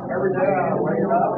Every day I wake up.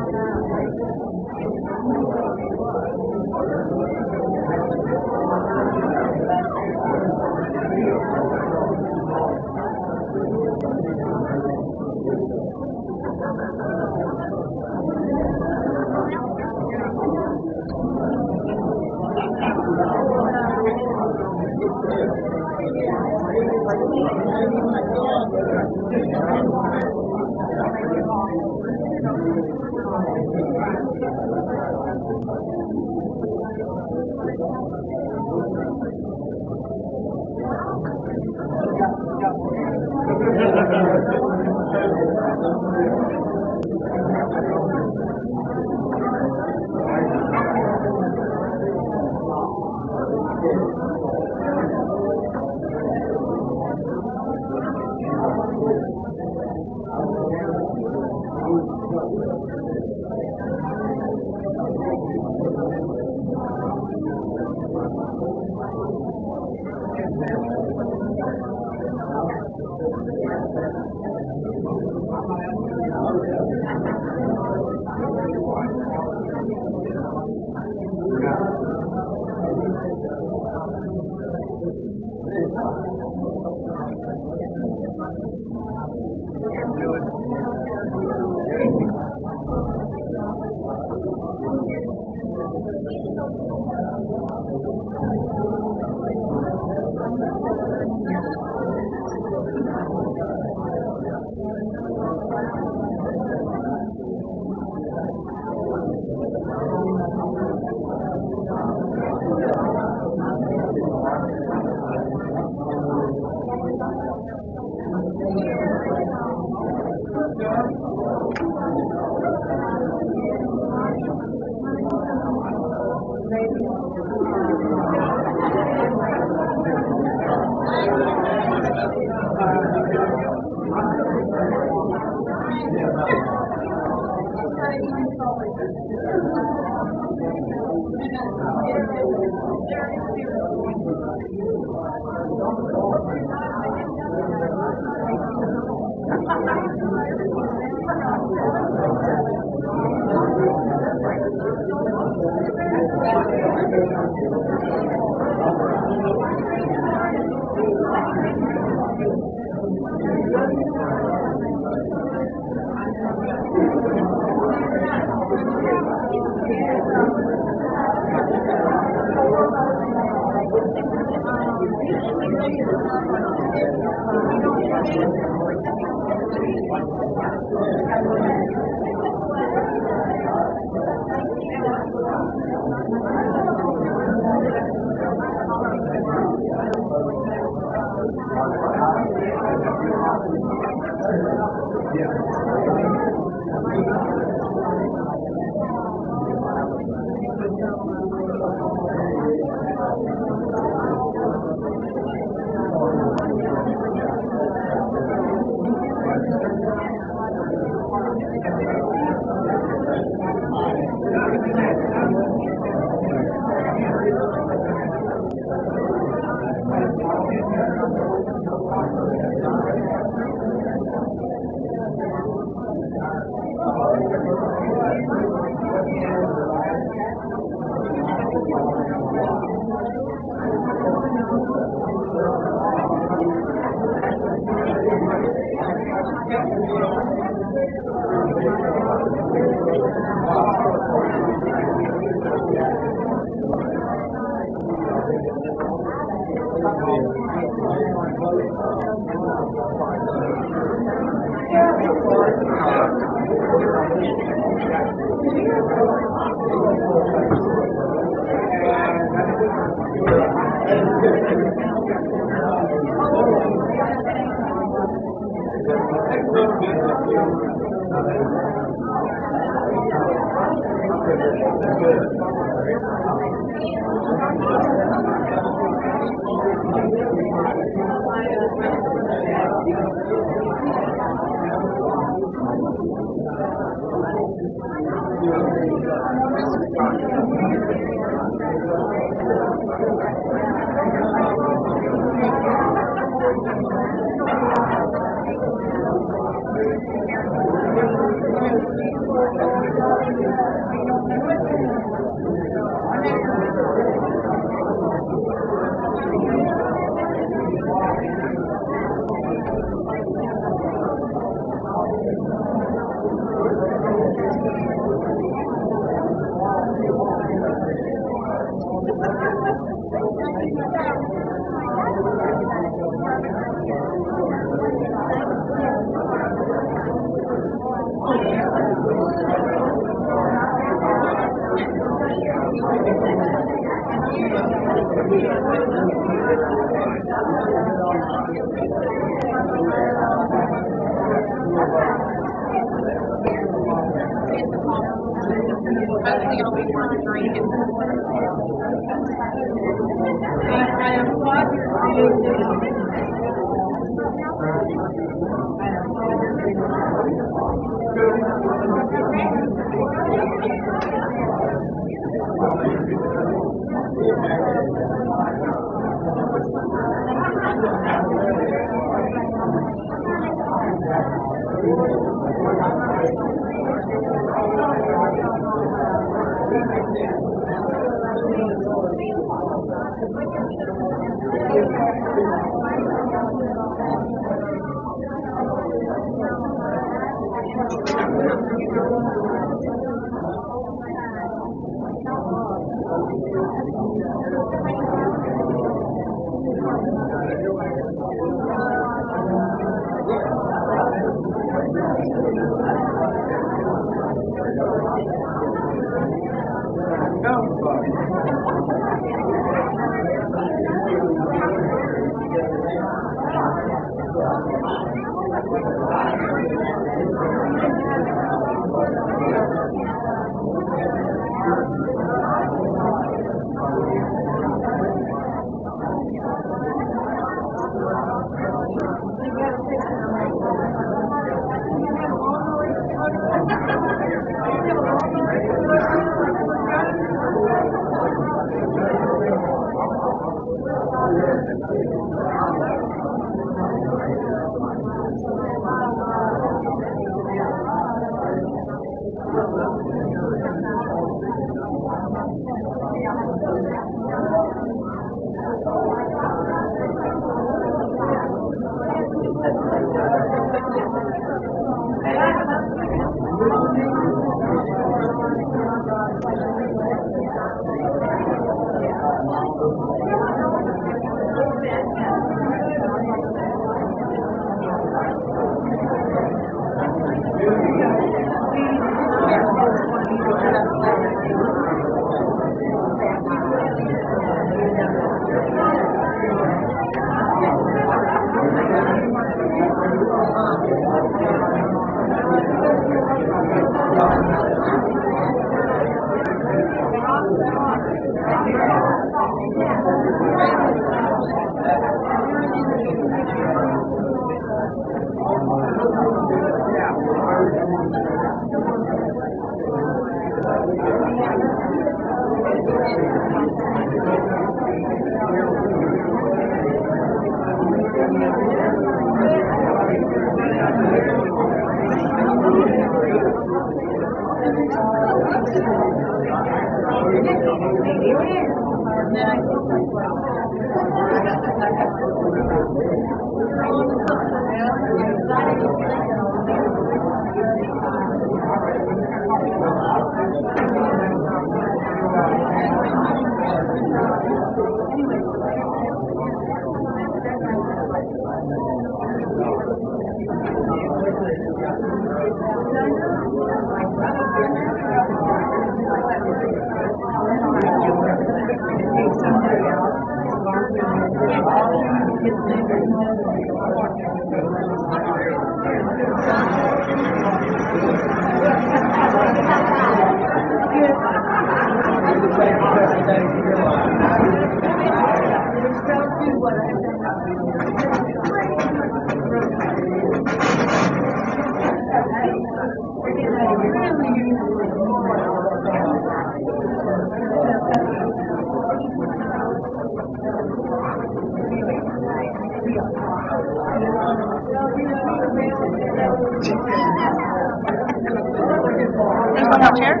There's one more chair?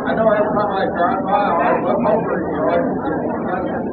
I know every time I drive by, I always look over at you.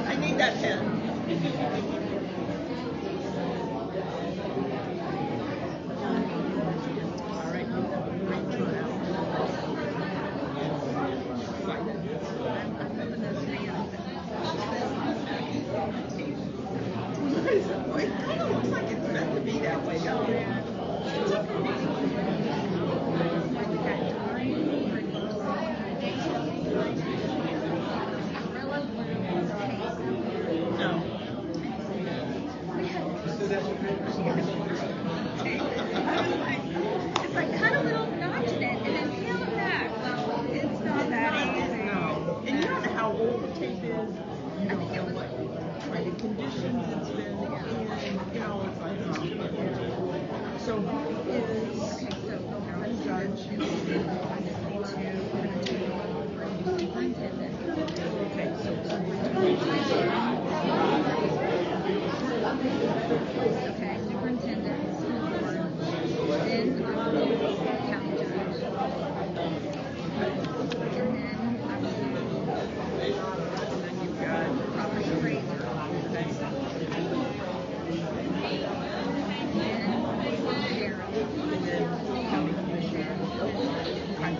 I need that pen. It kind of looks like it's meant to be that way, don't it? No. It's like cut a little notch in it and then peel it back. Well, it's not that easy. No. And you don't know how old the tape is. You I don't think know it was what kind of conditions it's been in. You know, it's like, oh. So who is okay. So one judge? Superintendent. Okay, so Okay, superintendent, school board, then I will do county judge. And then I will you've got do property appraiser. Then sheriff. and then county commissioner. Right.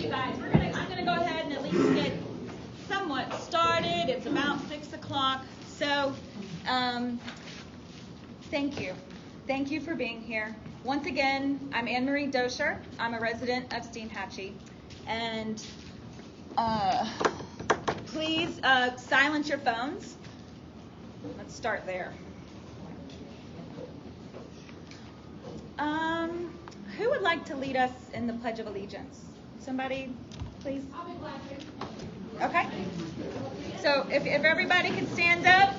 you guys, I'm gonna go ahead and at least get somewhat started. It's about 6 o'clock. So, thank you. Thank you for being here. Once again, I'm Anne-Marie Dosher. I'm a resident of Steinhatchee. And please silence your phones. Let's start there. Who would like to lead us in the Pledge of Allegiance? Somebody, please? I'll be glad to. Okay. So if everybody could stand up.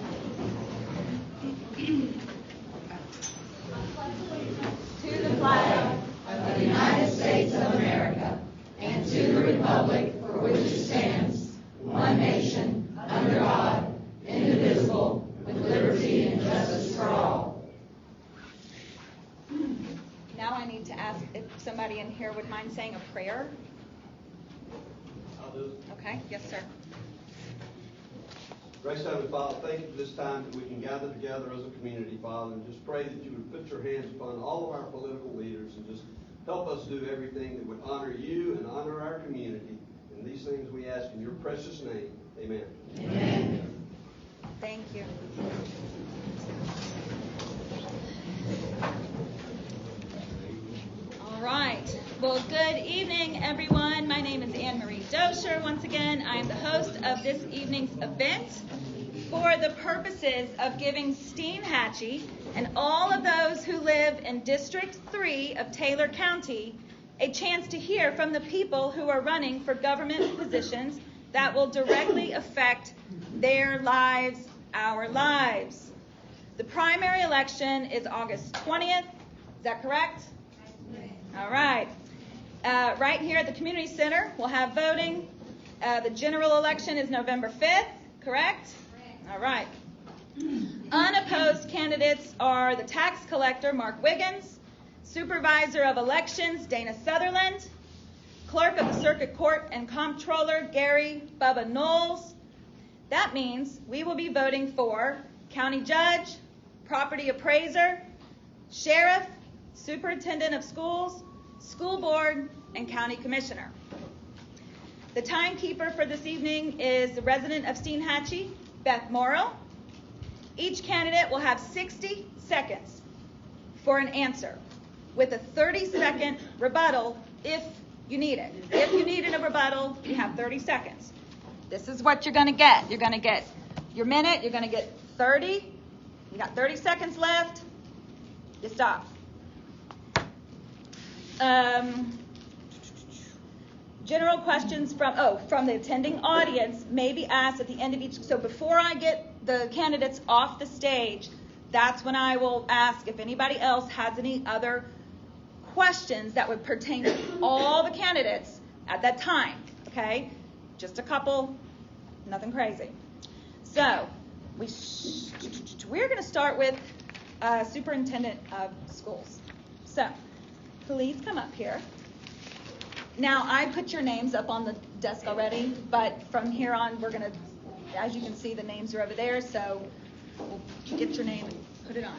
To the flag of the United States of America and to the republic for which it stands, one nation, under God, indivisible, with liberty and justice for all. Now I need to ask if somebody in here would mind saying a prayer. I'll do it. Okay, yes, sir. Gracious Heavenly Father, thank you for this time that we can gather together as a community, Father, and just pray that you would put your hands upon all of our political leaders and just help us do everything that would honor you and honor our community. And these things we ask in your precious name. Amen. Amen. Thank you. All right. Well, good evening, everyone. My name is Anne-Marie Dosher. Once again, I am the host of this evening's event for the purposes of giving Steinhatchee and all of those who live in District 3 of Taylor County a chance to hear from the people who are running for government positions that will directly affect their lives, our lives. The primary election is August 20th. Is that correct? All right. Right here at the Community Center, we'll have voting. The general election is November 5th, correct? All right. Unopposed candidates are the tax collector, Mark Wiggins, supervisor of elections, Dana Sutherland, clerk of the circuit court and comptroller, Gary Bubba Knowles. That means we will be voting for county judge, property appraiser, sheriff, superintendent of schools, school board, and county commissioner. The timekeeper for this evening is the resident of Steinhatchee, Beth Morrow. Each candidate will have 60 seconds for an answer with a 30-second rebuttal if you need it. If you need a rebuttal, you have 30 seconds. This is what you're going to get. You're going to get your minute. You're going to get 30. You got 30 seconds left. You stop. General questions from the attending audience may be asked at the end of each. So before I get the candidates off the stage, that's when I will ask if anybody else has any other questions that would pertain to all the candidates at that time. Okay? Just a couple, nothing crazy. So we're going to start with Superintendent of Schools. So please come up here. Now, I put your names up on the desk already, but from here on, we're going to, as you can see, the names are over there, so we'll get your name and put it on.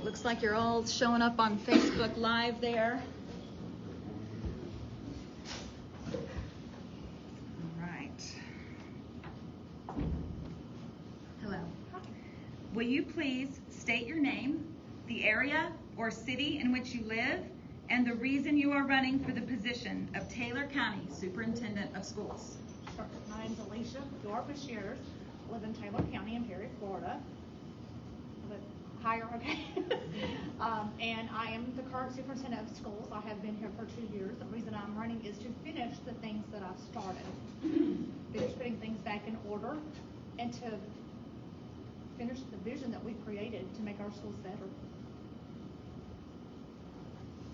Looks like you're all showing up on Facebook Live there. All right. Hello. Will you please state your name, the area or city in which you live, and the reason you are running for the position of Taylor County Superintendent of Schools? Sure. My name's Alicia Dorp-Shears. Live in Taylor County in Perry, Florida. Higher, okay. And I am the current superintendent of schools. I have been here for 2 years. The reason I'm running is to finish the things that I've started. Finish putting things back in order and to finish the vision that we created to make our schools better.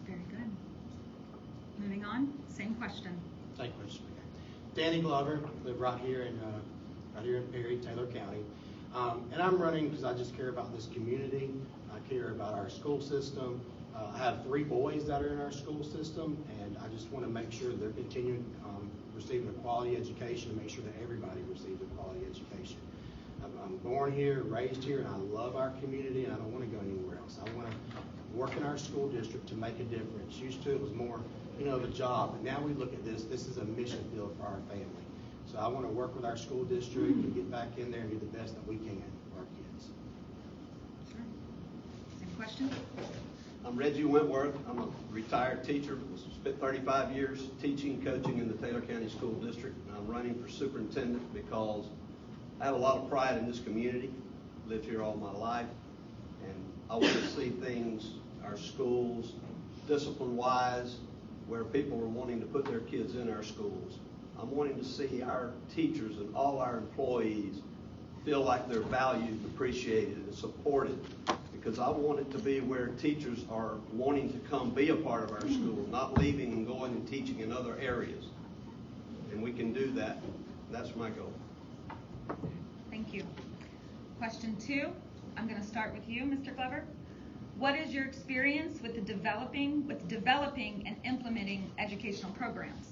Very good. Moving on, same question. Thank you, Mr. Speaker. Danny Glover, live right here in Perry, Taylor County. And I'm running because I just care about this community. I care about our school system. I have 3 boys that are in our school system, and I just want to make sure they're continuing receiving a quality education and make sure that everybody receives a quality education. I'm born here, raised here, and I love our community, and I don't want to go anywhere else. I want to work in our school district to make a difference. Used to, it was more, of a job, but now we look at this is a mission field for our family. So I want to work with our school district and get back in there and do the best that we can for our kids. Sure. Same question? I'm Reggie Wentworth. I'm a retired teacher. Spent 35 years teaching, coaching in the Taylor County School District. And I'm running for superintendent because I have a lot of pride in this community. Lived here all my life. And I want to see things, our schools, discipline-wise, where people are wanting to put their kids in our schools. I'm wanting to see our teachers and all our employees feel like they're valued, appreciated, and supported. Because I want it to be where teachers are wanting to come be a part of our school, not leaving and going and teaching in other areas. And we can do that. That's my goal. Thank you. Question 2, I'm going to start with you, Mr. Glover. What is your experience with developing and implementing educational programs?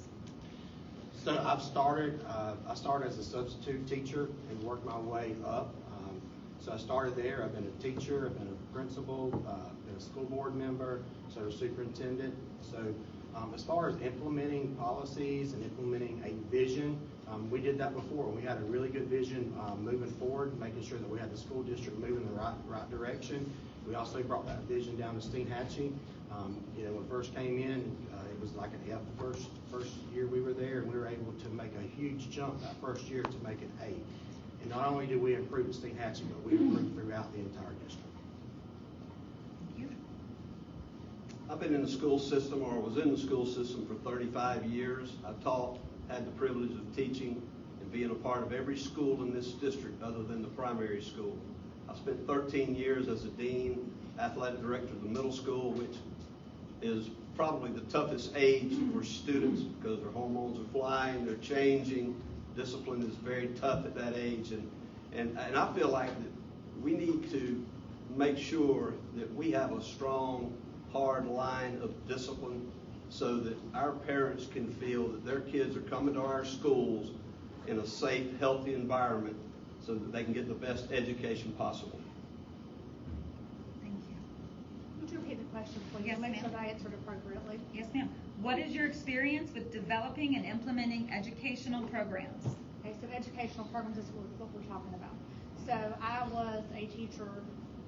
So I started as a substitute teacher and worked my way up. So I started there. I've been a teacher, I've been a principal, been a school board member, so a superintendent. So as far as implementing policies and implementing a vision, we did that before. We had a really good vision moving forward, making sure that we had the school district moving in the right direction. We also brought that vision down to Steinhatchee. When we first came in, it was like an F the first year we were there, and we were able to make a huge jump that first year to make an A. And not only did we improve at Steinhatchee, but we improved throughout the entire district. Thank you. I've been in the school system, or was in the school system, for 35 years. I've taught, had the privilege of teaching and being a part of every school in this district other than the primary school. I spent 13 years as a dean, athletic director of the middle school, which is probably the toughest age for students because their hormones are flying, they're changing. Discipline is very tough at that age, and I feel like that we need to make sure that we have a strong, hard line of discipline so that our parents can feel that their kids are coming to our schools in a safe, healthy environment so that they can get the best education possible. Thank you. Would you repeat the question, please? Yes, Make ma'am. sure that I answered appropriately. Yes, ma'am. What is your experience with developing and implementing educational programs? Okay, so educational programs is what we're talking about. So I was a teacher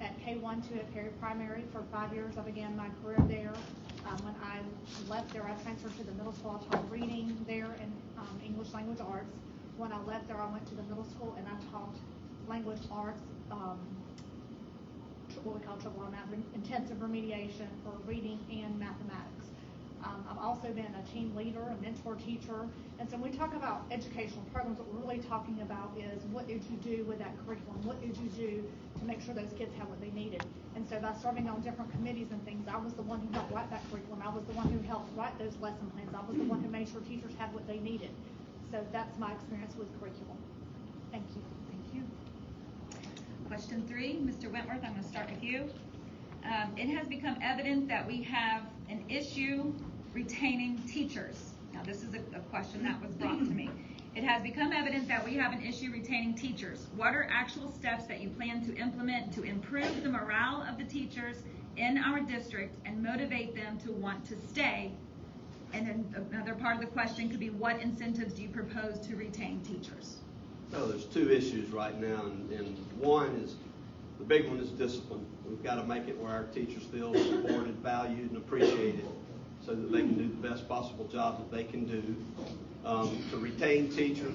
at K-1-2 at Perry Primary for 5 years. I began my career there. When I left there, I transferred to the middle school. I taught reading there and English language arts. When I left there, I went to the middle school and I taught language arts, what we call triple R math, intensive remediation for reading and mathematics. I've also been a team leader, a mentor teacher, and so when we talk about educational programs, what we're really talking about is what did you do with that curriculum? What did you do to make sure those kids had what they needed? And so by serving on different committees and things, I was the one who helped write that curriculum. I was the one who helped write those lesson plans. I was the one who made sure teachers had what they needed. So that's my experience with curriculum. Thank you. Thank you. Question 3, Mr. Wentworth, I'm going to start with you. It has become evident that we have an issue retaining teachers. Now, this is a question that was brought to me. It has become evident that we have an issue retaining teachers. What are actual steps that you plan to implement to improve the morale of the teachers in our district and motivate them to want to stay? And then another part of the question could be, what incentives do you propose to retain teachers? Well, there's 2 issues right now, and one is, the big one is discipline. We've got to make it where our teachers feel supported, valued, and appreciated so that they can do the best possible job that they can do. To retain teachers,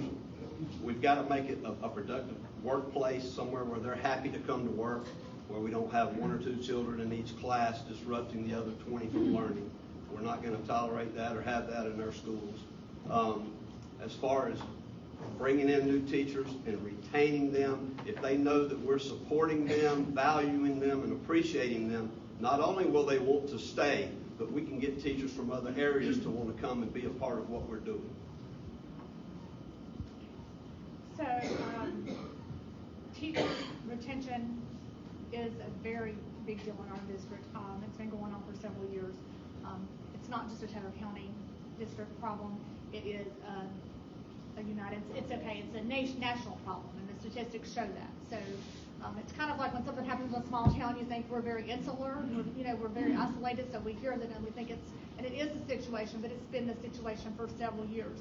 we've got to make it a productive workplace, somewhere where they're happy to come to work, where we don't have 1 or 2 children in each class disrupting the other 20 from learning. We're not going to tolerate that or have that in our schools. As far as bringing in new teachers and retaining them, if they know that we're supporting them, valuing them, and appreciating them, not only will they want to stay, but we can get teachers from other areas to want to come and be a part of what we're doing. So, teacher retention is a very big deal in our district. It's been going on for several years. It's not just a Taylor County district problem. It is it's a national problem, and the statistics show that. So it's kind of like when something happens in a small town, you think we're very insular, we're very isolated, so we hear that and we think and it is the situation, but it's been the situation for several years.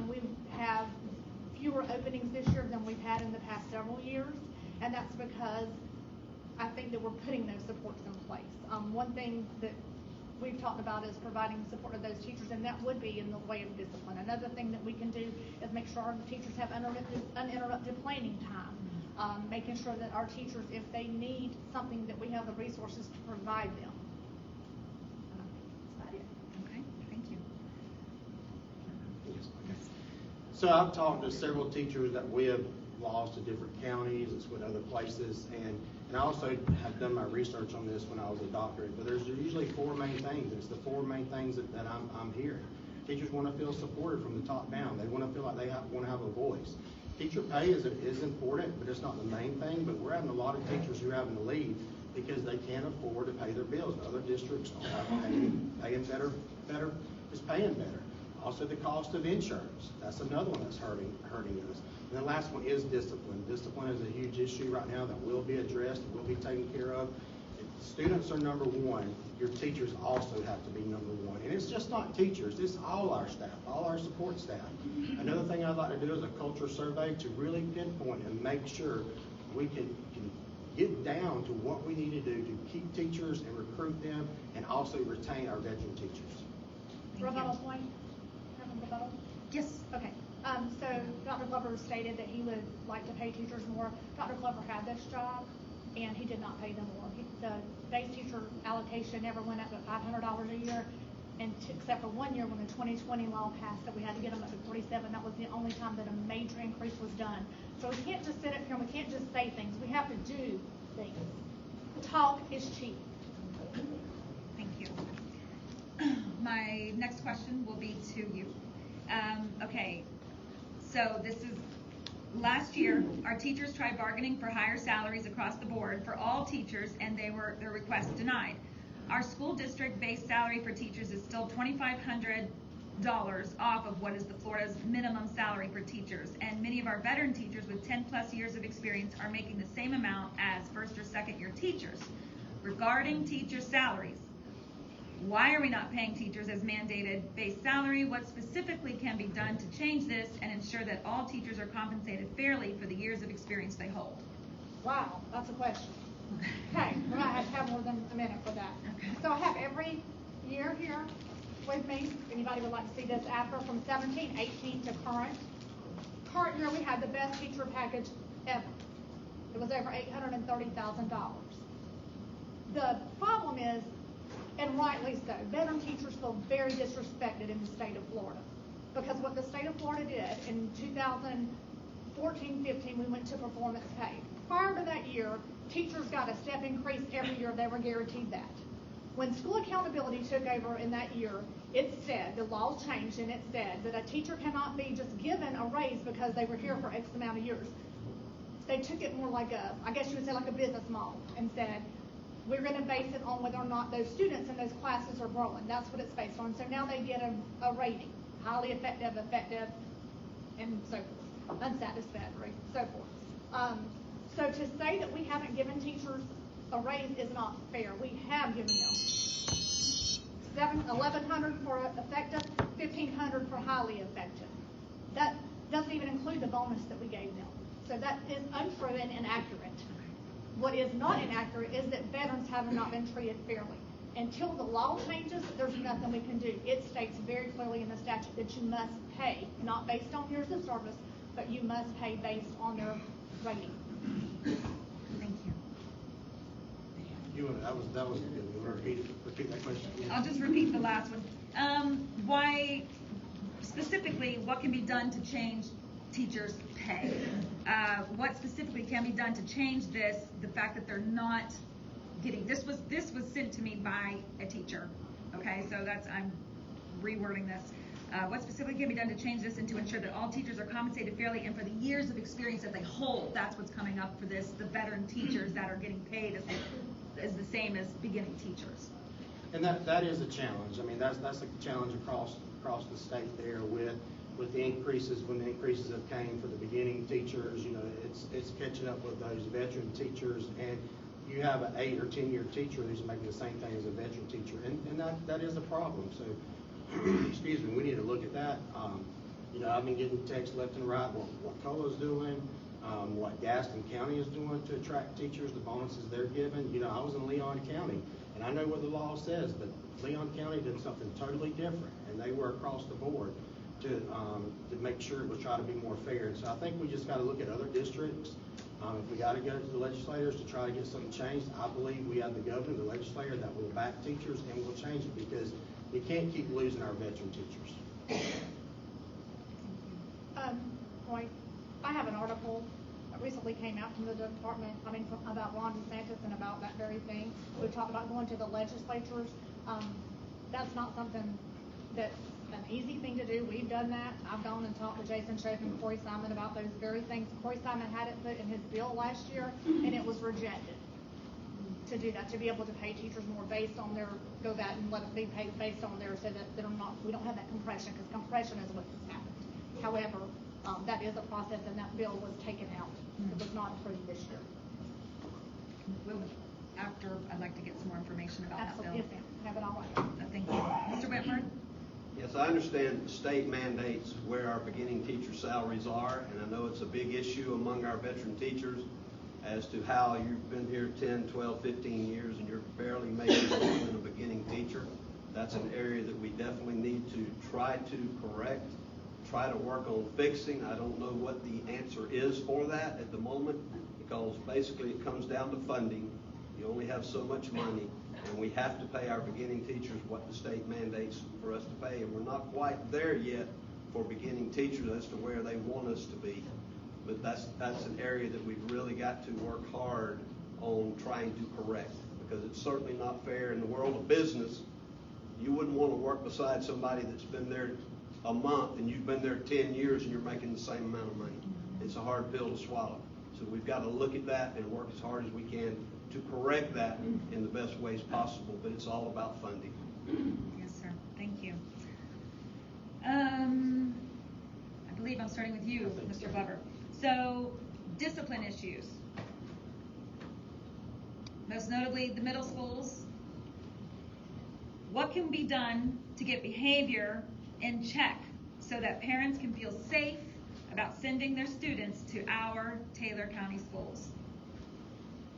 We have fewer openings this year than we've had in the past several years, and that's because I think that we're putting those supports in place. One thing that we've talked about is providing support to those teachers, and that would be in the way of discipline. Another thing that we can do is make sure our teachers have uninterrupted planning time, making sure that our teachers, if they need something, that we have the resources to provide them. That's about it. Okay, thank you. So I've talked to several teachers that we have lost to different counties, it's with other places, and I also have done my research on this when I was a doctorate, but there's usually four main things. It's the four main things that I'm hearing. Teachers want to feel supported from the top down. They want to feel like they want to have a voice. Teacher pay is important, but it's not the main thing, but we're having a lot of teachers who are having to leave because they can't afford to pay their bills. Other districts are paying better, is paying better. Also, the cost of insurance. That's another one that's hurting us. And the last one is discipline. Discipline is a huge issue right now that will be addressed, will be taken care of. If students are number one, your teachers also have to be number one. And it's just not teachers, it's all our staff, all our support staff. Another thing I'd like to do is a culture survey to really pinpoint and make sure we can get down to what we need to do to keep teachers and recruit them and also retain our veteran teachers. Rebuttal point? Rebuttal? Yes. Okay. So Dr. Glover stated that he would like to pay teachers more. Dr. Glover had this job, and he did not pay them more. The base teacher allocation never went up to $500 a year, and except for 1 year when the 2020 law passed that we had to get them up to $47. That was the only time that a major increase was done. So we can't just sit up here and we can't just say things. We have to do things. Talk is cheap. Thank you. My next question will be to you. Okay, so this is last year. Our teachers tried bargaining for higher salaries across the board for all teachers, and their requests denied. Our school district base salary for teachers is still $2,500 off of what is the Florida's minimum salary for teachers, and many of our veteran teachers with 10 plus years of experience are making the same amount as first or second year teachers. Regarding teacher salaries, why are we not paying teachers as mandated base salary? What specifically can be done to change this and ensure that all teachers are compensated fairly for the years of experience they hold? Wow, that's a question. Okay, we might have to have more than a minute for that. Okay. So I have every year here with me. If anybody would like to see this after from 17, 18 to current. Current year we had the best teacher package ever. It was over $830,000. The problem is, and rightly so, veteran teachers feel very disrespected in the state of Florida. Because what the state of Florida did in 2014-15, we went to performance pay. Prior to that year, teachers got a step increase every year. They were guaranteed that. When school accountability took over in that year, it said, the law changed, and it said that a teacher cannot be just given a raise because they were here for X amount of years. They took it more like I guess you would say like a business model, and said, we're going to base it on whether or not those students in those classes are growing. That's what it's based on. So now they get a rating, highly effective, and so forth, unsatisfactory, so forth. So to say that we haven't given teachers a raise is not fair. We have given them $1,100 for effective, $1,500 for highly effective. That doesn't even include the bonus that we gave them. So that is untrue and inaccurate. What is not inaccurate is that veterans have not been treated fairly. Until the law changes, there's nothing we can do. It states very clearly in the statute that you must pay, not based on years of service, but you must pay based on their rating. Thank you. That was good. You want to repeat that question? I'll just repeat the last one. Why, specifically, what can be done to change teachers' pay? What specifically can be done to change this? The fact that they're not getting this was sent to me by a teacher. Okay. okay, so I'm rewording this. What specifically can be done to change this and to ensure that all teachers are compensated fairly and for the years of experience that they hold? That's what's coming up for this, the veteran teachers that are getting paid as the same as beginning teachers. And that is a challenge. I mean, that's a challenge across the state there with the increases. When the increases have came for the beginning teachers, you know, it's catching up with those veteran teachers, and you have an 8 or 10 year teacher who's making the same thing as a veteran teacher, and that is a problem. So, excuse me, we need to look at that. You know, I've been getting texts left and right what COLA's doing, what Gaston County is doing to attract teachers, the bonuses they're giving. You know, I was in Leon County, and I know what the law says, but Leon County did something totally different, and they were across the board to make sure it was trying to be more fair. And so I think we just got to look at other districts. If we got to go to the legislators to try to get something changed, I believe we have the governor, the legislator that will back teachers and will change it, because we can't keep losing our veteran teachers. Point. I have an article that recently came out from the department, about Ron DeSantis and about that very thing. We talked about going to the legislatures. That's not something that's an easy thing to do. We've done that. I've gone and talked to Jason Shope and Corey Simon about those very things. Corey Simon had it put in his bill last year, and it was rejected. To do that, to be able to pay teachers more based on their, go back and let it be paid based on their, so that we don't have that compression, because compression is what has happened. However, that is a process, and that bill was taken out. It was not approved this year. I'd like to get some more information about Absolutely. that bill. Yes, ma'am. Have it all right. Thank you. Mr. Whitmer? Yes, I understand the state mandates where our beginning teacher salaries are, and I know it's a big issue among our veteran teachers as to how you've been here 10, 12, 15 years and you're barely making even a beginning teacher. That's an area that we definitely need to try to correct, try to work on fixing. I don't know what the answer is for that at the moment, because basically it comes down to funding. You only have so much money, and we have to pay our beginning teachers what the state mandates for us to pay, and we're not quite there yet for beginning teachers as to where they want us to be. But that's an area that we've really got to work hard on trying to correct, because it's certainly not fair in the world of business. You wouldn't want to work beside somebody that's been there a month and you've been there 10 years and you're making the same amount of money. It's a hard pill to swallow. So we've got to look at that and work as hard as we can to correct that in the best ways possible, but it's all about funding. Yes, sir. Thank you. I believe I'm starting with you, Mr. Glover. So, discipline issues. Most notably, the middle schools. What can be done to get behavior in check so that parents can feel safe about sending their students to our Taylor County schools?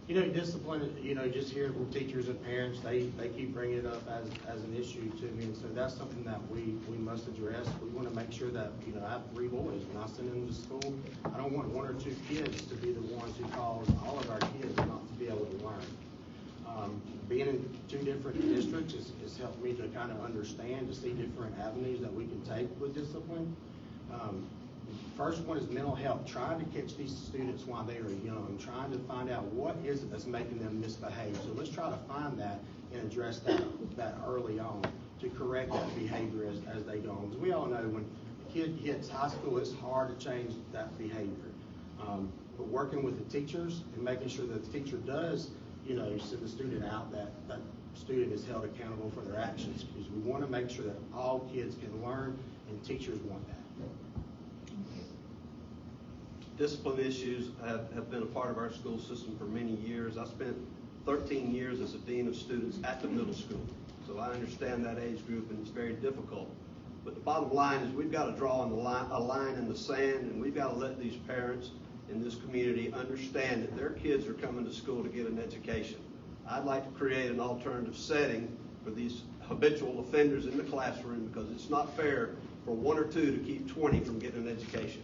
You know, discipline, you know, just hearing from teachers and parents, they keep bringing it up as an issue to me, and so that's something that we must address. We want to make sure that, you know, I have 3 boys. When I send them to school, I don't want 1 or 2 kids to be the ones who cause all of our kids not to be able to learn. Being in 2 different districts has helped me to kind of understand, to see different avenues that we can take with discipline. First one is mental health, trying to catch these students while they are young, trying to find out what is it that's making them misbehave. So let's try to find that and address that early on to correct that behavior as they go on. Because we all know when a kid hits high school, it's hard to change that behavior. But working with the teachers and making sure that the teacher does, you know, send the student out, that student is held accountable for their actions, because we want to make sure that all kids can learn, and teachers want that. Discipline issues have been a part of our school system for many years. I spent 13 years as a dean of students at the middle school, so I understand that age group, and it's very difficult. But the bottom line is we've got to draw a line in the sand, and we've got to let these parents in this community understand that their kids are coming to school to get an education. I'd like to create an alternative setting for these habitual offenders in the classroom, because it's not fair for 1 or 2 to keep 20 from getting an education.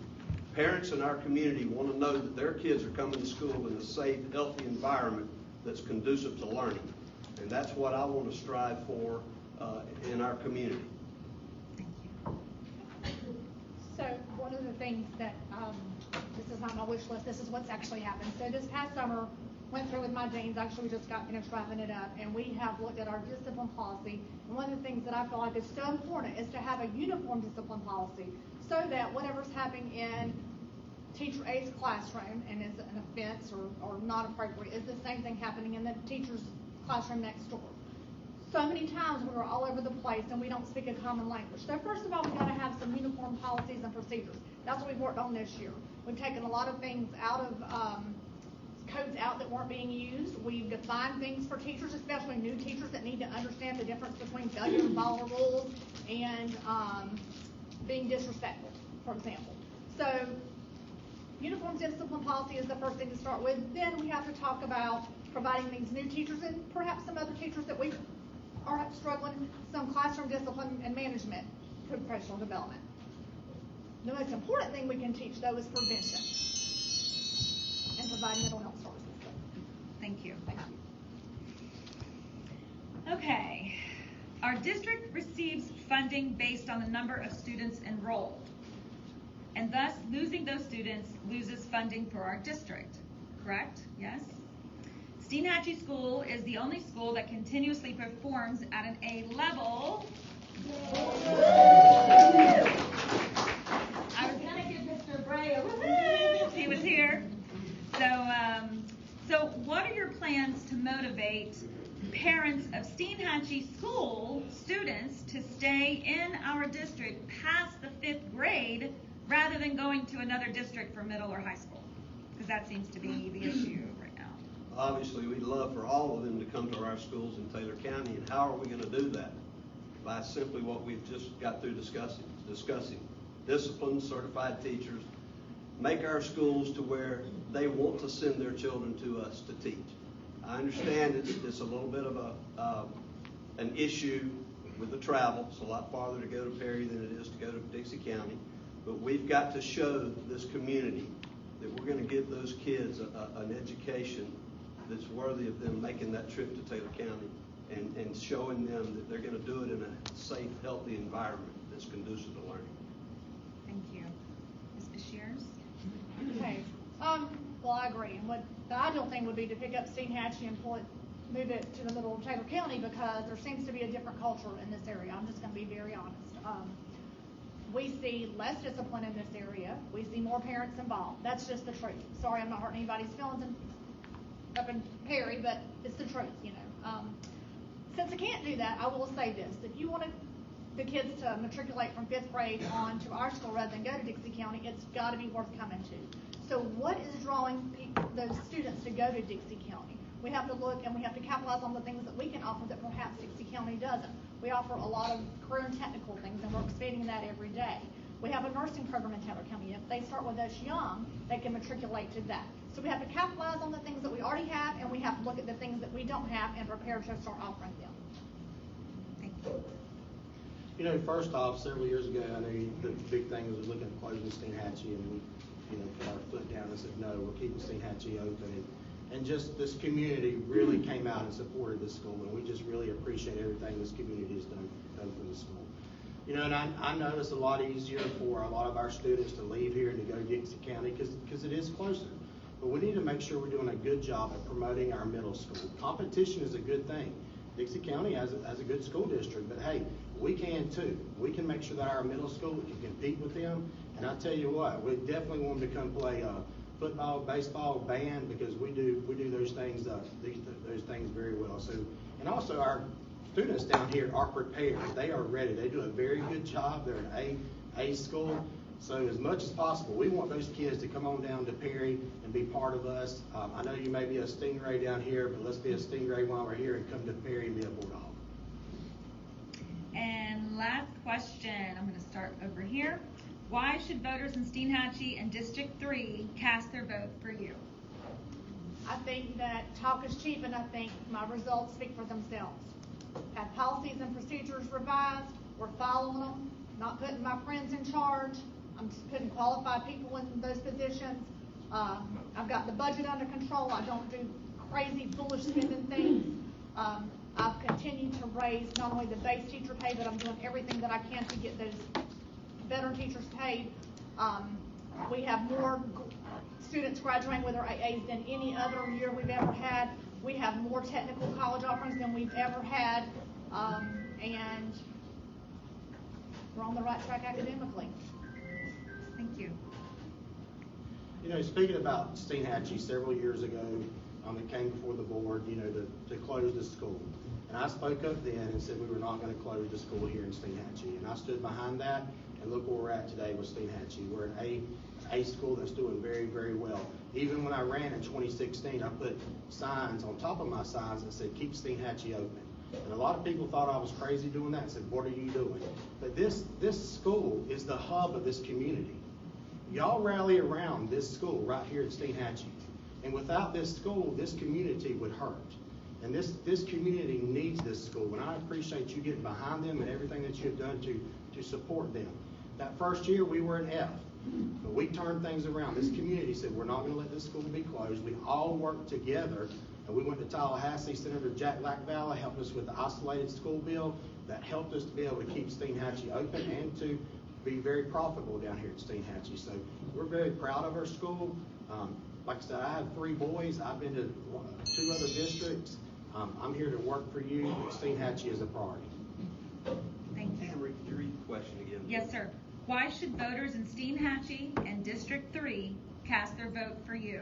Parents in our community want to know that their kids are coming to school in a safe, healthy environment that's conducive to learning. And that's what I want to strive for in our community. Thank you. So one of the things that, this is not my wish list, this is what's actually happened. So this past summer, went through with my deans, actually we just got finished wrapping it up, and we have looked at our discipline policy. And one of the things that I feel like is so important is to have a uniform discipline policy, so that whatever's happening in teacher A's classroom and is an offense or not appropriate is the same thing happening in the teacher's classroom next door. So many times we are all over the place and we don't speak a common language. So first of all, we've got to have some uniform policies and procedures. That's what we've worked on this year. We've taken a lot of things out of codes out that weren't being used. We've defined things for teachers, especially new teachers that need to understand the difference between failure to follow rules and being disrespectful, for example. So uniform discipline policy is the first thing to start with. Then we have to talk about providing these new teachers and perhaps some other teachers that we are struggling, some classroom discipline and management professional development. The most important thing we can teach, though, is prevention and providing mental health services. Thank you. Thank you. Okay. Our district receives funding based on the number of students enrolled, and thus losing those students loses funding for our district, correct? Yes? Steinhatchee School is the only school that continuously performs at an A level. I was going to give Mr. Bray a woohoo if he was here. So what are your plans to motivate parents of Steinhatchee School students to stay in our district past the 5th grade rather than going to another district for middle or high school? Because that seems to be the issue right now. Obviously, we'd love for all of them to come to our schools in Taylor County, and how are we going to do that? By simply what we've just got through discussing. Disciplined, certified teachers, make our schools to where they want to send their children to us to teach. I understand it's a little bit of an issue with the travel. It's a lot farther to go to Perry than it is to go to Dixie County. But we've got to show this community that we're going to give those kids an education that's worthy of them making that trip to Taylor County and showing them that they're going to do it in a safe, healthy environment that's conducive to learning. Thank you. Ms. Bashirs? Okay. Well, I agree. And what the ideal thing would be to pick up Steinhatchee and move it to the middle of Taylor County, because there seems to be a different culture in this area. I'm just going to be very honest. We see less discipline in this area. We see more parents involved. That's just the truth. Sorry, I'm not hurting anybody's feelings up in Perry, but it's the truth, you know. Since I can't do that, I will say this. If you want the kids to matriculate from 5th grade on to our school rather than go to Dixie County, it's got to be worth coming to. So what is drawing those students to go to Dixie County? We have to look and we have to capitalize on the things that we can offer that perhaps Dixie County doesn't. We offer a lot of career and technical things, and we're expanding that every day. We have a nursing program in Taylor County. If they start with us young, they can matriculate to that. So we have to capitalize on the things that we already have, and we have to look at the things that we don't have and prepare to start offering them. Thank you. You know, first off, several years ago, I know the big thing was looking at closing Steinhatchee, and we, put our foot down and said, no, we're keeping Steinhatchee open. And just this community really came out and supported this school, and we just really appreciate everything this community has done for the school. You know, and I know it's a lot easier for a lot of our students to leave here and to go to Dixie County because it is closer. But we need to make sure we're doing a good job at promoting our middle school. Competition is a good thing. Dixie County has a good school district, but hey, we can too. We can make sure that our middle school can compete with them. And I tell you what, we definitely want them to come play football, baseball, band, because we do those things very well. So, and also our students down here are prepared. They are ready. They do a very good job. They're an A school. So as much as possible, we want those kids to come on down to Perry and be part of us. I know you may be a Stingray down here, but let's be a Stingray while we're here and come to Perry and be a Bulldog. And last question, I'm going to start over here. Why should voters in Steinhatchee and District 3 cast their vote for you? I think that talk is cheap, and I think my results speak for themselves. Have policies and procedures revised. We're following them, not putting my friends in charge. I'm just putting qualified people in those positions. I've got the budget under control. I don't do crazy, foolish spending things. I've continued to raise not only the base teacher pay, but I'm doing everything that I can to get those veteran teachers paid. We have more students graduating with their AAs than any other year we've ever had. We have more technical college offerings than we've ever had, and we're on the right track academically. Thank you. You know, speaking about Steinhatchee, several years ago, it came before the board, you know, to close the school. And I spoke up then and said we were not going to close the school here in Steinhatchee. And I stood behind that, and look where we're at today with Steinhatchee. We're an A school that's doing very, very well. Even when I ran in 2016, I put signs on top of my signs that said, keep Steinhatchee open. And a lot of people thought I was crazy doing that and said, what are you doing? But this school is the hub of this community. Y'all rally around this school right here at Steinhatchee. And without this school, this community would hurt. And this community needs this school. And I appreciate you getting behind them and everything that you have done to support them. That first year, we were an F. But we turned things around. This community said, we're not going to let this school be closed. We all worked together. And we went to Tallahassee. Senator Jack Lackvala helped us with the isolated school bill. That helped us to be able to keep Steinhatchee open and to be very profitable down here at Steinhatchee. So we're very proud of our school. Like I said, I have 3 boys. I've been to 2 other districts. I'm here to work for you. Steinhatchee is a priority. Thank you. Could you read the question again? Yes, sir. Why should voters in Steinhatchee and District 3 cast their vote for you?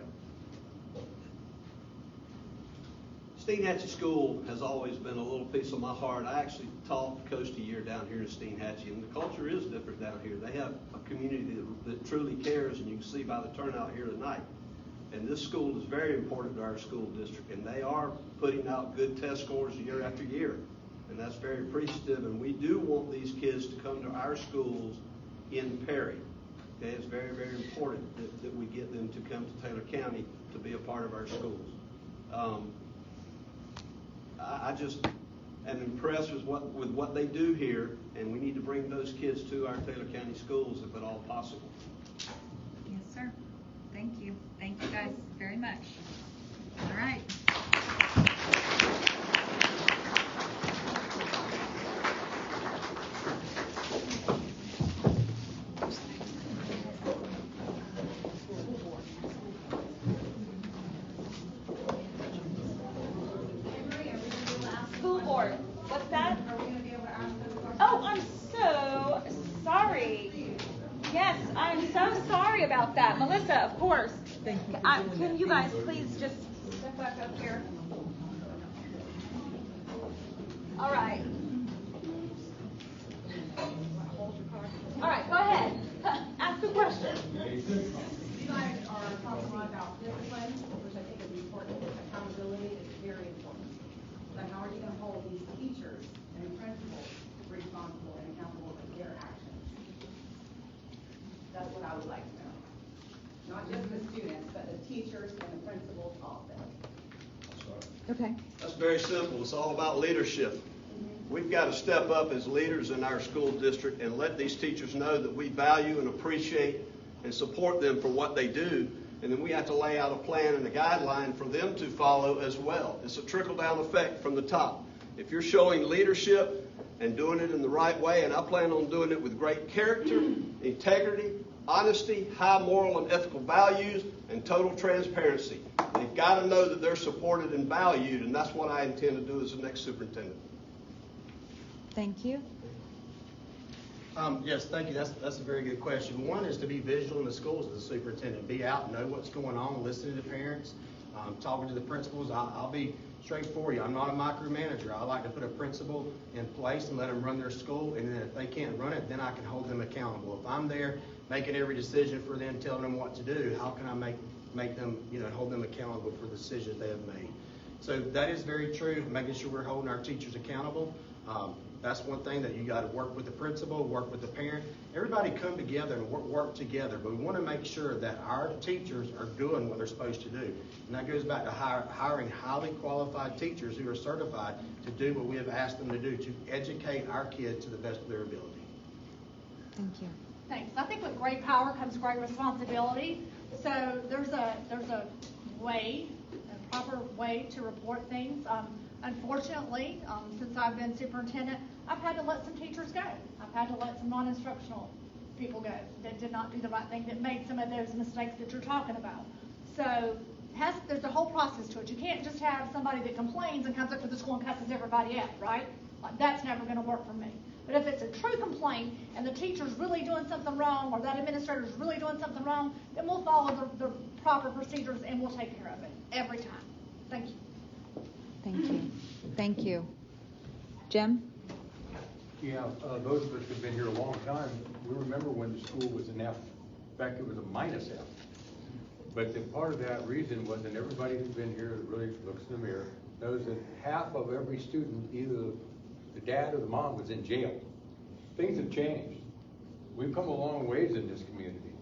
Steinhatchee School has always been a little piece of my heart. I actually taught the Coast a year down here in Steinhatchee, and the culture is different down here. They have a community that truly cares, and you can see by the turnout here tonight. And this school is very important to our school district, and they are putting out good test scores year after year. And that's very appreciative, and we do want these kids to come to our schools in Perry. Okay, it's very, very important that we get them to come to Taylor County to be a part of our schools. I just am impressed with what they do here, and we need to bring those kids to our Taylor County schools if at all possible. Yes, sir. Thank you. Thank you guys very much. All right. School board, what's that? Oh, I'm so sorry. Yes, I'm so sorry about that. Melissa, of course. Thank you. Can you guys please just step back up here? All right. All right, go ahead. Ask a question. You guys are talking a lot about discipline, which I think is important. Accountability is very important. But how are you going to hold these teachers and principals responsible and accountable for their actions? That's what I would like to know. Not just the students, but the teachers and the principals also. Okay. That's very simple. It's all about leadership. We've got to step up as leaders in our school district and let these teachers know that we value and appreciate and support them for what they do. And then we have to lay out a plan and a guideline for them to follow as well. It's a trickle-down effect from the top. If you're showing leadership and doing it in the right way, and I plan on doing it with great character, integrity, honesty, high moral and ethical values, and total transparency. They've got to know that they're supported and valued, and that's what I intend to do as the next superintendent. Thank you. Yes, thank you. That's a very good question. One is to be visual in the schools as a superintendent. Be out, know what's going on, listening to parents, talking to the principals. I'll be straight for you. I'm not a micromanager. I like to put a principal in place and let them run their school, and then if they can't run it, then I can hold them accountable. If I'm there making every decision for them, telling them what to do, how can I make them, hold them accountable for the decisions they have made? So that is very true, making sure we're holding our teachers accountable. That's one thing that you got to work with the principal, work with the parent. Everybody come together and work together, but we want to make sure that our teachers are doing what they're supposed to do. And that goes back to hiring highly qualified teachers who are certified to do what we have asked them to do, to educate our kids to the best of their ability. Thank you. Thanks. I think with great power comes great responsibility. So there's a way, a proper way to report things. Unfortunately, since I've been superintendent, I've had to let some teachers go. I've had to let some non-instructional people go that did not do the right thing, that made some of those mistakes that you're talking about. So there's a whole process to it. You can't just have somebody that complains and comes up to the school and cusses everybody out, right? Like, that's never going to work for me. But if it's a true complaint and the teacher's really doing something wrong or that administrator's really doing something wrong, then we'll follow the proper procedures and we'll take care of it every time. Thank you. Thank you. Thank you. Jim? Yeah, those of us who've been here a long time, we remember when the school was an F. In fact, it was a minus F. But the part of that reason was, and everybody who's been here that really looks in the mirror knows that half of every student, either the dad or the mom, was in jail. Things have changed. We've come a long ways in this community.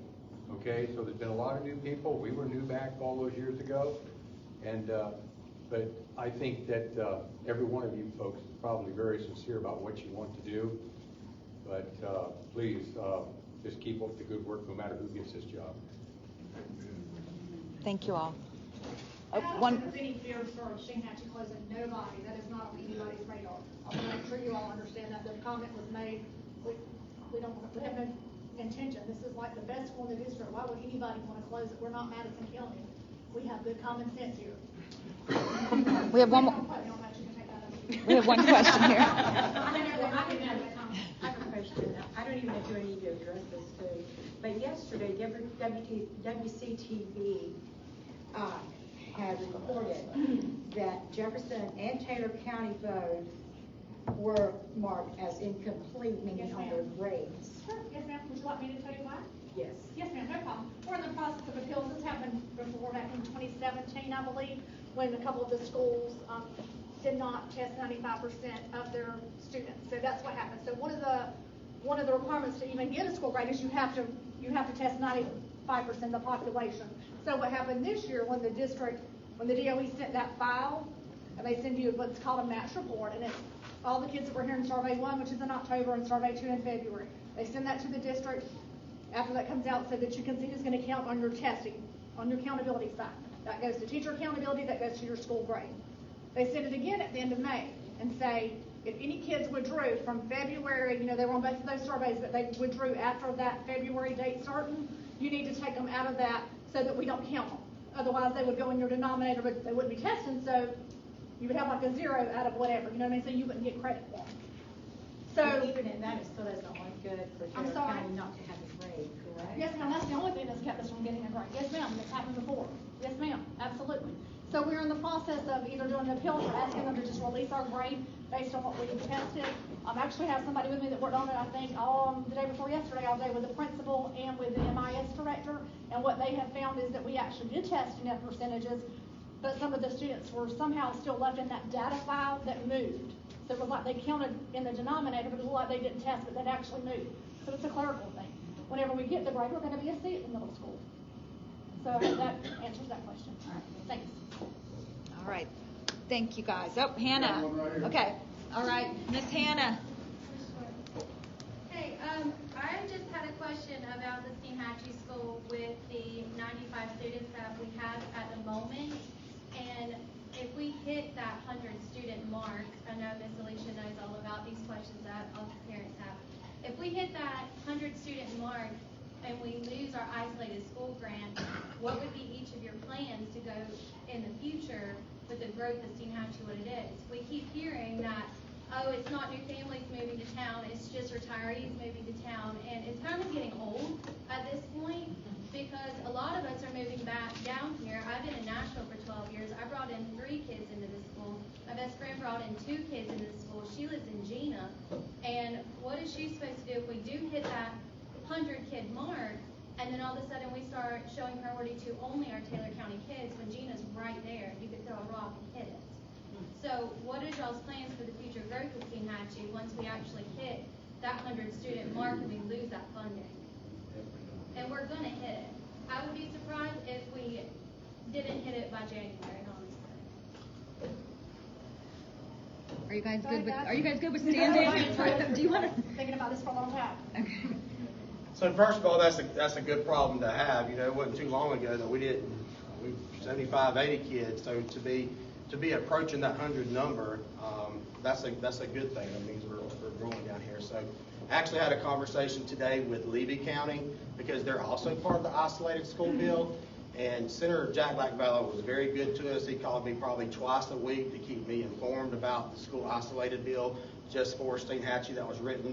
Okay, so there's been a lot of new people. We were new back all those years ago, and but I think that every one of you folks is probably very sincere about what you want to do. But please just keep up the good work, no matter who gets this job. Thank you all. I don't think there's any fear for Steinhatchee closing. Nobody. That is not on anybody's radar. I want to make sure you all understand that. The comment was made. We have no intention. This is like the best school in the district. Why would anybody want to close it? We're not Madison County. We have good common sense here. We have one more. We have one question here. I have a question. I don't even know who I need to address this to. But yesterday, WCTV had reported that Jefferson and Taylor County votes were marked as incomplete, meaning Yes, on ma'am. their grades. Sure. Yes, ma'am. Would you like me to tell you why? Yes. Yes, ma'am. No problem. We're in the process of appeals. This happened before, back in 2017, I believe, when a couple of the schools did not test 95% of their students. So that's what happened. So one of the requirements to even get a school grade is you have to test 95% of the population. So what happened this year when the DOE sent that file, and they send you what's called a match report, and it's all the kids that were here in Survey 1, which is in October, and Survey 2 in February. They send that to the district after that comes out so that you can see who's going to count on your testing, on your accountability side. That goes to teacher accountability, that goes to your school grade. They send it again at the end of May and say, if any kids withdrew from February, they were on both of those surveys, but they withdrew after that February date certain, you need to take them out of that so that we don't count them. Otherwise, they would go in your denominator, but they wouldn't be testing, so you would have like a 0 out of whatever, you know what I mean? So you wouldn't get credit for them. So even in that, it still doesn't look good for Taylor County not to have a grade, correct? Yes, ma'am, that's the only thing that's kept us from getting a grade. Yes, ma'am, it's happened before. Yes, ma'am, absolutely. So we're in the process of either doing an appeal or asking them to just release our grade based on what we have tested. I actually have somebody with me that worked on it, I think, the day before yesterday, all day with the principal and with the MIS director. And what they have found is that we actually did test enough percentages, but some of the students were somehow still left in that data file that moved. So it was like they counted in the denominator, but it looked like they didn't test, but they'd actually moved. So it's a clerical thing. Whenever we get the grade, we're going to be a C at the middle school. So I hope that answers that question. All right, thanks. All right. Thank you, guys. Oh, Hannah. Okay. All right. Miss Hannah. Hey, I just had a question about the Steinhatchee School with the 95 students that we have at the moment. And if we hit that 100 student mark, I know Miss Alicia knows all about these questions that all the parents have. If we hit that 100 student mark and we lose our isolated school grant, what would be each of your plans to go in the future with the growth of Steinhatchee what it is? We keep hearing that, oh, it's not new families moving to town, it's just retirees moving to town, and it's kind of getting old at this point because a lot of us are moving back down here. I've been in Nashville for 12 years. I brought in 3 kids into this school. My best friend brought in 2 kids into this school. She lives in Gina, and what is she supposed to do if we do hit that 100-kid mark, and then all of a sudden we start showing priority to only our Taylor County kids when Gina's right there? You could throw a rock and hit it. So what are y'all's plans for the future growth of Steinhatchee once we actually hit that 100-student mark and we lose that funding? And we're going to hit it. I would be surprised if we didn't hit it by January, honestly. Are you guys good with standing? Do you want to? Thinking about this for a long time. Okay. So first of all, that's a good problem to have. It wasn't too long ago that we 75, 80 kids. So to be approaching that 100 number, that's a good thing. That means we're growing down here. So Actually had a conversation today with Levy County because they're also part of the isolated school bill. And Senator Jack Blackfellow was very good to us. He called me probably twice a week to keep me informed about the school isolated bill just for Steinhatchee that was written.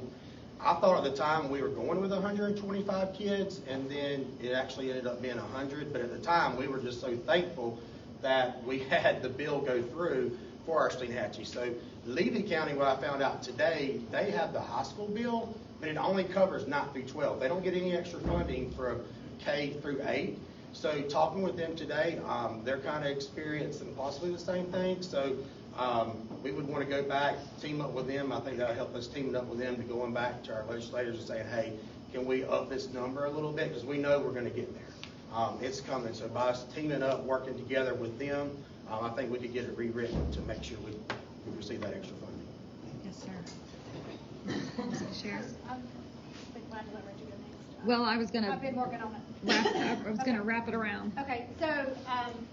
I thought at the time we were going with 125 kids, and then it actually ended up being 100. But at the time, we were just so thankful that we had the bill go through for our Steinhatchee. So Levy County, what I found out today, they have the high school bill, but it only covers 9 through 12. They don't get any extra funding for K through 8. So talking with them today, they're kind of experiencing possibly the same thing. So we would want to go back, team up with them. I think that'll help us teaming up with them to going back to our legislators and saying, hey, can we up this number a little bit? Because we know we're going to get there. It's coming. So by us teaming up, working together with them, I think we could get it rewritten to make sure we receive that extra funding. Yes, sir. Sharon? Well, I was gonna I've been working on it. gonna wrap it around. Okay, so,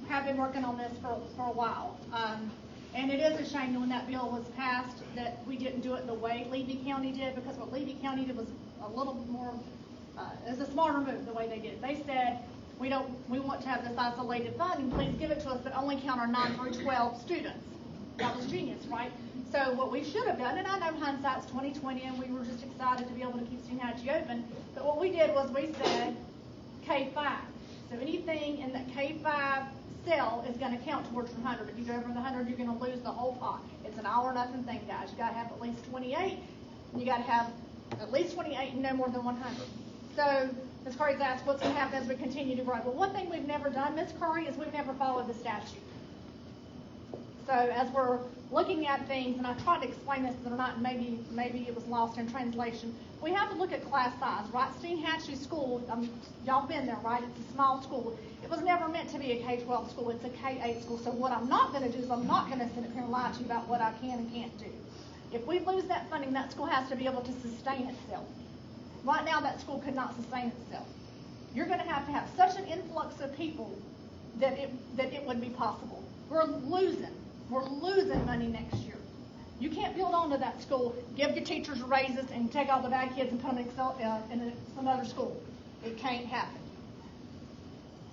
have been working on this for a while. And it is a shame when that bill was passed that we didn't do it the way Levy County did, because what Levy County did was a little more, it was a smarter move the way they did it. They said, we want to have this isolated funding, please give it to us, but only count our 9 through 12 students. That was genius, right? So what we should have done, and I know hindsight's 20/20, and we were just excited to be able to keep Steinhatchee open, but what we did was we said K-5. So anything in that K-5 cell is going to count towards your 100. If you go over the 100, you're going to lose the whole pot. It's an all or nothing thing, guys. You got to have at least 28. And you got to have at least 28 and no more than 100. So Ms. Curry's asked what's going to happen as we continue to grow. Well, one thing we've never done, Ms. Curry, is we've never followed the statute. So as we're looking at things, and I tried to explain this, but not maybe it was lost in translation. We have to look at class size, right? Steinhatchee School, y'all been there, right? It's a small school. It was never meant to be a K-12 school. It's a K-8 school. So what I'm not going to do is I'm not going to sit up here and lie to you about what I can and can't do. If we lose that funding, that school has to be able to sustain itself. Right now, that school could not sustain itself. You're going to have such an influx of people that it would be possible. We're losing money next year. You can't build onto that school, give your teachers raises, and take all the bad kids and put them in some other school. It can't happen.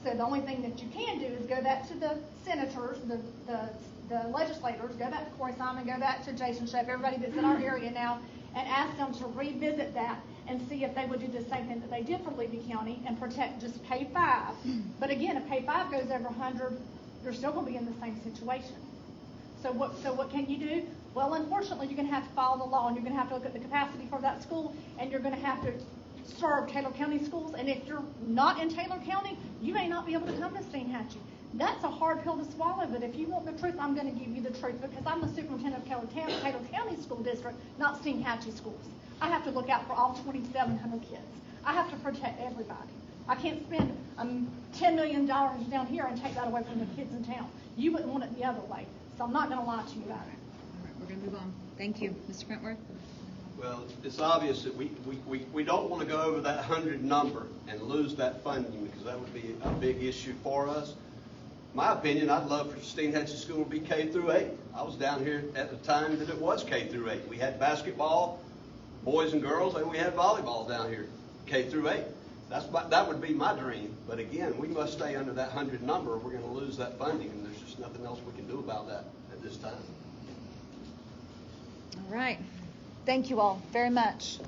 So the only thing that you can do is go back to the senators, the legislators, go back to Corey Simon, go back to Jason Sheff, everybody that's in our area now, and ask them to revisit that and see if they would do the same thing that they did for Levy County and protect just K-5. But again, if K-5 goes over 100, you're still going to be in the same situation. So what can you do? Well, unfortunately, you're going to have to follow the law, and you're going to have to look at the capacity for that school, and you're going to have to serve Taylor County schools. And if you're not in Taylor County, you may not be able to come to Steinhatchee. That's a hard pill to swallow, but if you want the truth, I'm going to give you the truth, because I'm the superintendent of Taylor County School District, not Steinhatchee schools. I have to look out for all 2,700 kids. I have to protect everybody. I can't spend $10 million down here and take that away from the kids in town. You wouldn't want it the other way. So I'm not going to lie to you about it. All right, we're going to move on. Thank you. Mr. Crentworth? Well, it's obvious that we don't want to go over that 100 number and lose that funding, because that would be a big issue for us. My opinion, I'd love for Steinhatchee School to be K through 8. I was down here at the time that it was K through 8. We had basketball, boys and girls, and we had volleyball down here, K through 8. That would be my dream. But again, we must stay under that 100 number, or we're going to lose that funding, and there's just nothing else we can do about that at this time. All right. Thank you all very much.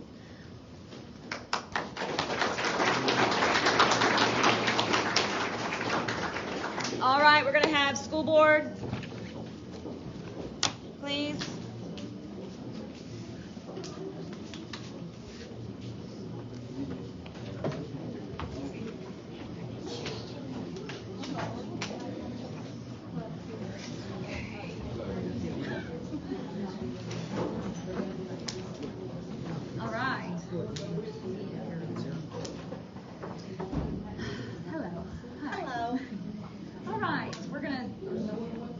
All right, we're going to have school board, please. All right. Hello. All right, we're gonna,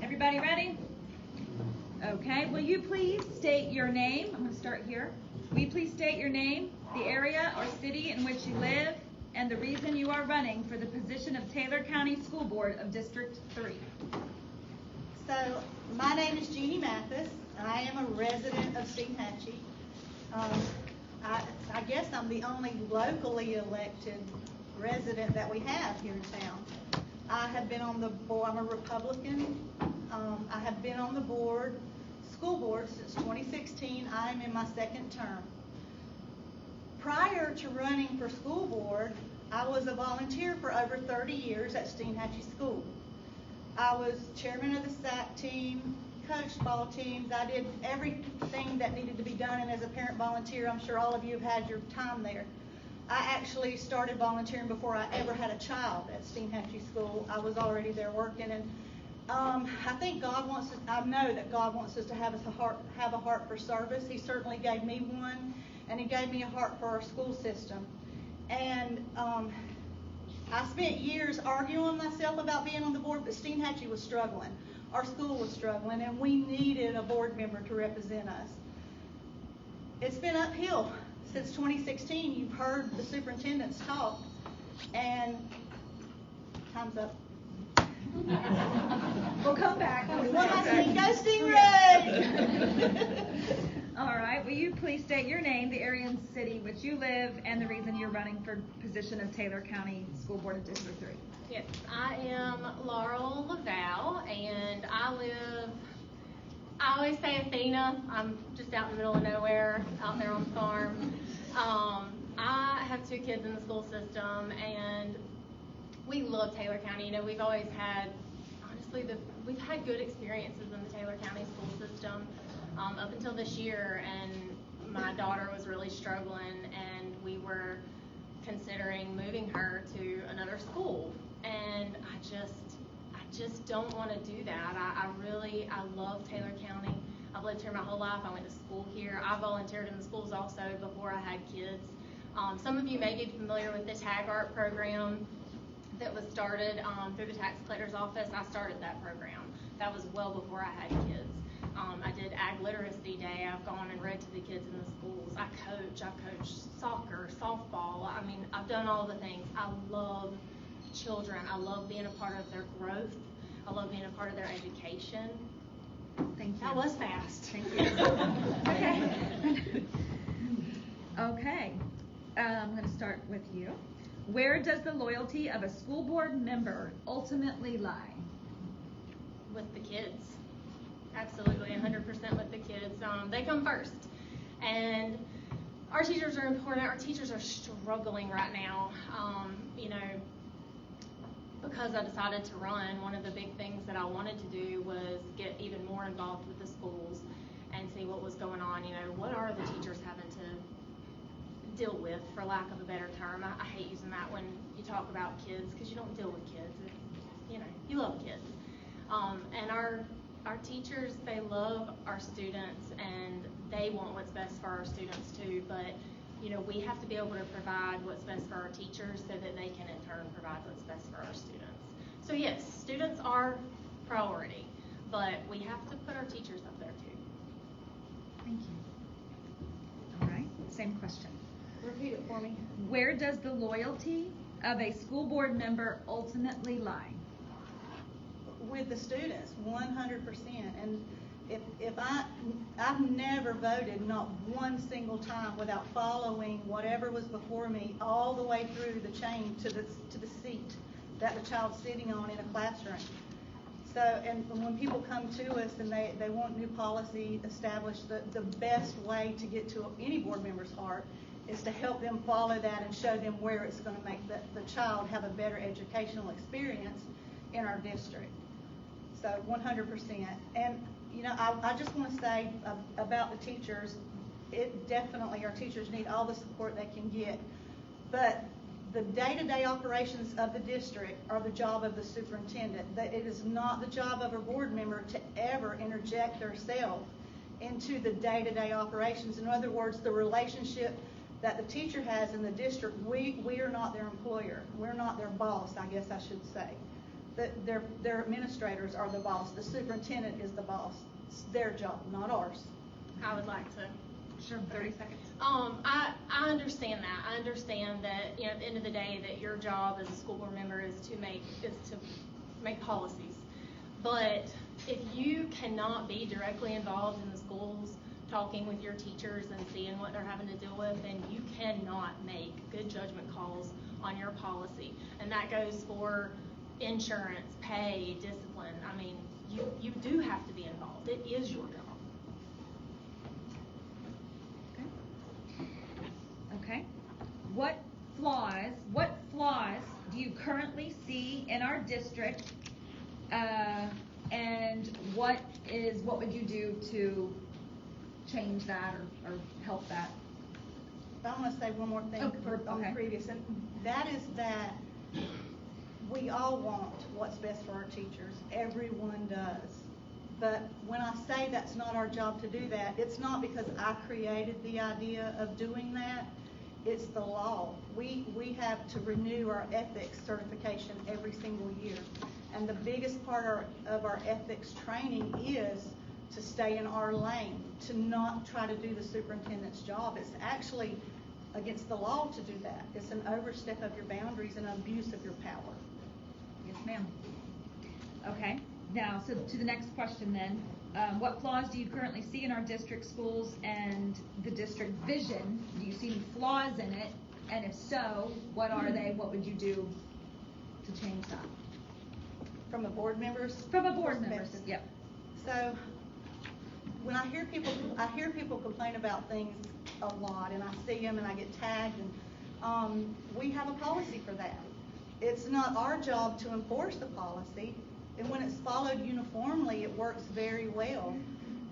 everybody ready? Okay, will you please state your name? I'm gonna start here. Will you please state your name, the area or city in which you live, and the reason you are running for the position of Taylor County School Board of District 3? So, my name is Jeannie Mathis. I am a resident of Steinhatchee. I guess I'm the only locally elected resident that we have here in town. I have been on the board, I'm a Republican. I have been on the board, school board, since 2016. I'm in my second term. Prior to running for school board, I was a volunteer for over 30 years at Steinhatchee School. I was chairman of the SAC team, coached ball teams. I did everything that needed to be done, and as a parent volunteer, I'm sure all of you have had your time there. I actually started volunteering before I ever had a child at Steinhatchee School. I was already there working, and I think God wants us, I know that God wants us to have a heart for service. He certainly gave me one, and He gave me a heart for our school system. And I spent years arguing with myself about being on the board, but Steinhatchee was struggling. Our school was struggling, and we needed a board member to represent us. It's been uphill since 2016. You've heard the superintendents talk, and time's up. We'll come back. What am I saying? Go Stingray! All right, will you please state your name, the area and city which you live, and the reason you're running for position of Taylor County School Board of District 3? Yes, I am Laurel Laval, and I always say Athena. I'm just out in the middle of nowhere, out there on the farm. I have 2 kids in the school system, and we love Taylor County. You know, we've always had, honestly, we've had good experiences in the Taylor County school system up until this year, and my daughter was really struggling, and we were considering moving her to another school, and I just don't want to do that. I love Taylor County. I've lived here my whole life. I went to school here. I volunteered in the schools also before I had kids. Some of you may be familiar with the Tag Art program that was started through the tax collector's office. I started that program. That was well before I had kids. I did Ag Literacy Day. I've gone and read to the kids in the schools. I coach soccer, softball. I mean, I've done all the things. I love children. I love being a part of their growth. I love being a part of their education. Thank you. That was fast. Thank you. Okay. I'm going to start with you. Where does the loyalty of a school board member ultimately lie? With the kids. Absolutely, 100% with the kids. They come first. And our teachers are important. Our teachers are struggling right now. You know, because I decided to run, one of the big things that I wanted to do was get even more involved with the schools and see what was going on. You know, what are the teachers having to deal with, for lack of a better term. I hate using that when you talk about kids, because you don't deal with kids. You know, you love kids. And our teachers, they love our students, and they want what's best for our students too. But you know, we have to be able to provide what's best for our teachers so that they can in turn provide what's best for our students. So yes, students are priority, but we have to put our teachers up there too. Thank you. All right, same question. Repeat it for me. Where does the loyalty of a school board member ultimately lie? With the students, 100%. And if I've never voted, not one single time, without following whatever was before me all the way through the chain to the seat that the child's sitting on in a classroom. So, and when people come to us and they want new policy established, the best way to get to any board member's heart is to help them follow that and show them where it's going to make the child have a better educational experience in our district. So 100%. And you know, I just want to say about the teachers, our teachers need all the support they can get. But the day-to-day operations of the district are the job of the superintendent. It is not the job of a board member to ever interject themselves into the day-to-day operations. In other words, the relationship that the teacher has in the district, we are not their employer. We're not their boss, I guess I should say. Their administrators are the boss. The superintendent is the boss. It's their job, not ours. I would like to. Sure, 30 seconds. I understand that. I understand that, you know, at the end of the day, that your job as a school board member is to make policies. But if you cannot be directly involved in the schools talking with your teachers and seeing what they're having to deal with, and you cannot make good judgment calls on your policy. And that goes for insurance, pay, discipline. I mean, you do have to be involved. It is your job. Okay. What flaws do you currently see in our district, and what would you do to change that or help that? I want to say one more thing on the previous, and that is that we all want what's best for our teachers. Everyone does. But when I say that's not our job to do that, it's not because I created the idea of doing that. It's the law. We have to renew our ethics certification every single year. And the biggest part of our ethics training is to stay in our lane, to not try to do the superintendent's job. It's actually against the law to do that. It's an overstep of your boundaries and abuse of your power. Yes, ma'am. Okay. Now, so to the next question then. What flaws do you currently see in our district schools and the district vision? Do you see any flaws in it? And if so, what are they? What would you do to change that? From a board member's perspective. Yep. So when I hear people complain about things a lot, and I see them and I get tagged, and we have a policy for that. It's not our job to enforce the policy. And when it's followed uniformly, it works very well.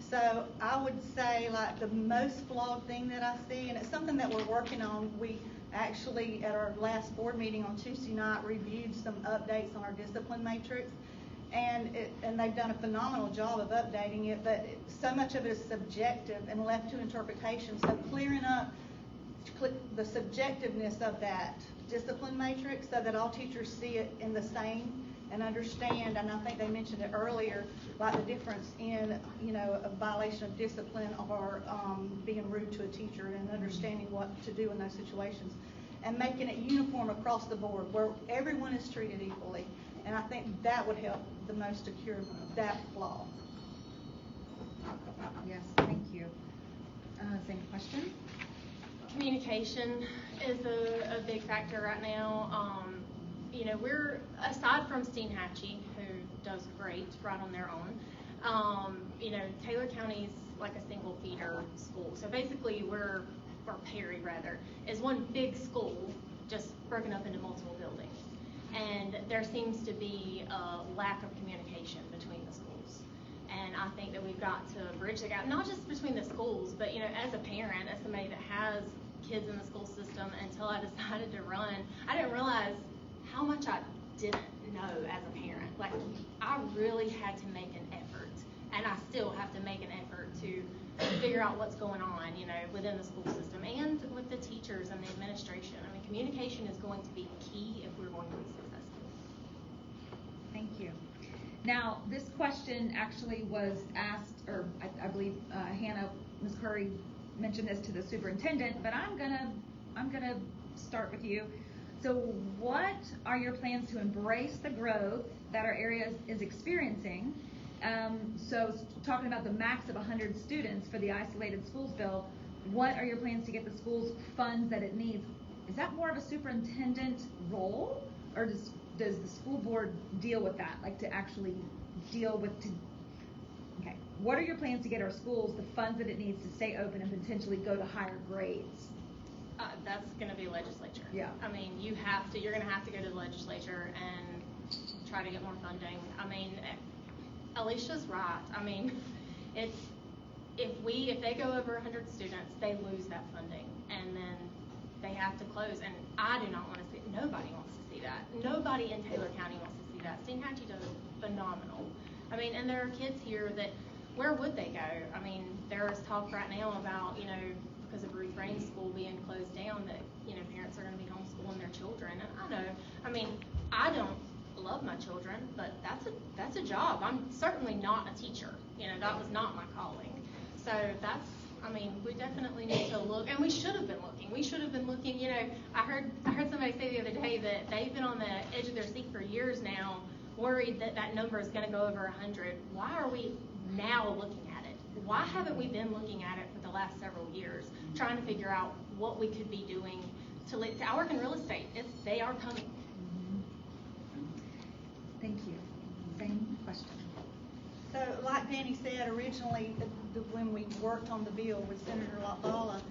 So I would say, like, the most flawed thing that I see, and it's something that we're working on. We actually, at our last board meeting on Tuesday night, reviewed some updates on our discipline matrix. And they've done a phenomenal job of updating it, but so much of it is subjective and left to interpretation. So clearing up the subjectiveness of that discipline matrix so that all teachers see it in the same and understand, and I think they mentioned it earlier, like the difference in, a violation of discipline or being rude to a teacher, and understanding what to do in those situations, and making it uniform across the board where everyone is treated equally. And I think that would help the most to cure that flaw. Yes, thank you. Same question. Communication is a big factor right now. We're, aside from Steinhatchee, who does great right on their own, Taylor County's like a single feeder school. So basically or Perry rather, is one big school just broken up into multiple buildings. And there seems to be a lack of communication between the schools. And I think that we've got to bridge the gap, not just between the schools, but, as a parent, as somebody that has kids in the school system, until I decided to run, I didn't realize how much I didn't know as a parent. Like, I really had to make an effort, and I still have to make an effort to figure out what's going on, within the school system and with the teachers and the administration. I mean, communication is going to be key if we're going to be successful. Thank you. Now, this question actually was asked, or I believe Ms. Curry mentioned this to the superintendent, but I'm gonna start with you. So what are your plans to embrace the growth that our area is experiencing? So talking about the max of 100 students for the isolated schools bill, what are your plans to get the school's funds that it needs? Is that more of a superintendent role, or does the school board deal with that, like to actually deal with, okay, what are your plans to get our schools the funds that it needs to stay open and potentially go to higher grades? That's going to be legislature. Yeah. I mean, you're going to have to go to the legislature and try to get more funding. I mean, Alicia's right. I mean, if they go over 100 students, they lose that funding, and then they have to close. And I do not want to see. Nobody wants to see that. Nobody in Taylor County wants to see that. Steinhatchee does phenomenal. I mean, and there are kids here that, where would they go? I mean, there is talk right now about, because of Ruth Rain's school being closed down, that, parents are going to be homeschooling their children. And I know, I mean, I don't love my children, but that's a job. I'm certainly not a teacher. That was not my calling. So we definitely need to look, and we should have been looking. I heard somebody say the other day that they've been on the edge of their seat for years now, worried that number is going to go over 100. Why are we now looking at it? why haven't we been looking at it for the last several years, trying to figure out what we could be doing I work in real estate. They are coming. Thank you. Same question. So, like Danny said, originally, when we worked on the bill with Senator Lotbala,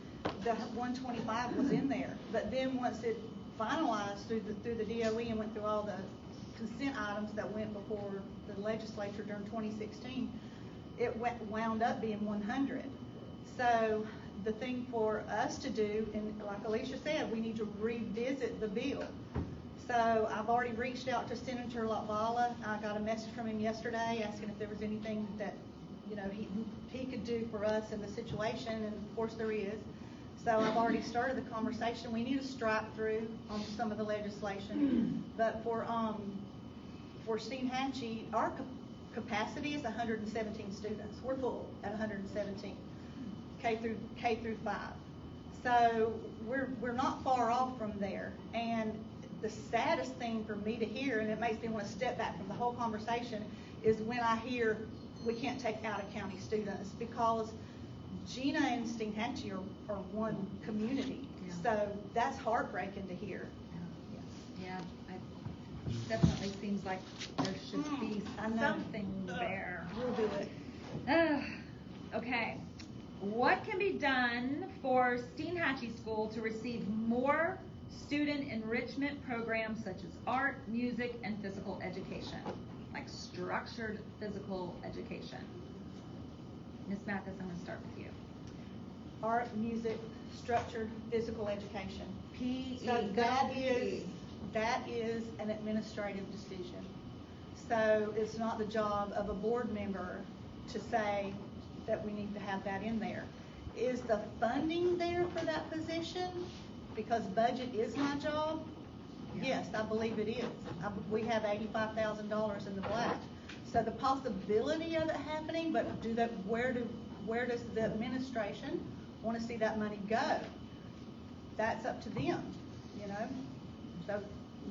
the 125 was in there. But then once it finalized through the DOE and went through all the consent items that went before the legislature during 2016, it wound up being 100. So the thing for us to do, and like Alicia said, we need to revisit the bill. So I've already reached out to Senator Lotbala. I got a message from him yesterday asking if there was anything that, you know, he could do for us in the situation, and of course there is. So I've already started the conversation. We need to strike through on some of the legislation. But for Steinhatchee, our capacity is 117 students. We're full at 117, K through 5. So we're not far off from there. And the saddest thing for me to hear, and it makes me want to step back from the whole conversation, is when I hear we can't take out-of-county students, because Gina and Steinhatchee are one community. Yeah. So that's heartbreaking to hear. Yeah, it definitely seems like there should be something there. We'll do it. Okay. What can be done for Steinhatchee School to receive more student enrichment programs such as art, music, and physical education? Like structured physical education. Ms. Mathis, I'm going to start with you. Art, music, structured physical education. PE. So that is an administrative decision. So it's not the job of a board member to say that we need to have that in there. Is the funding there for that position? Because budget is my job. Yes, I believe it is. We have $85,000 in the black. So the possibility of it happening, but where does the administration want to see that money go? That's up to them, you know. So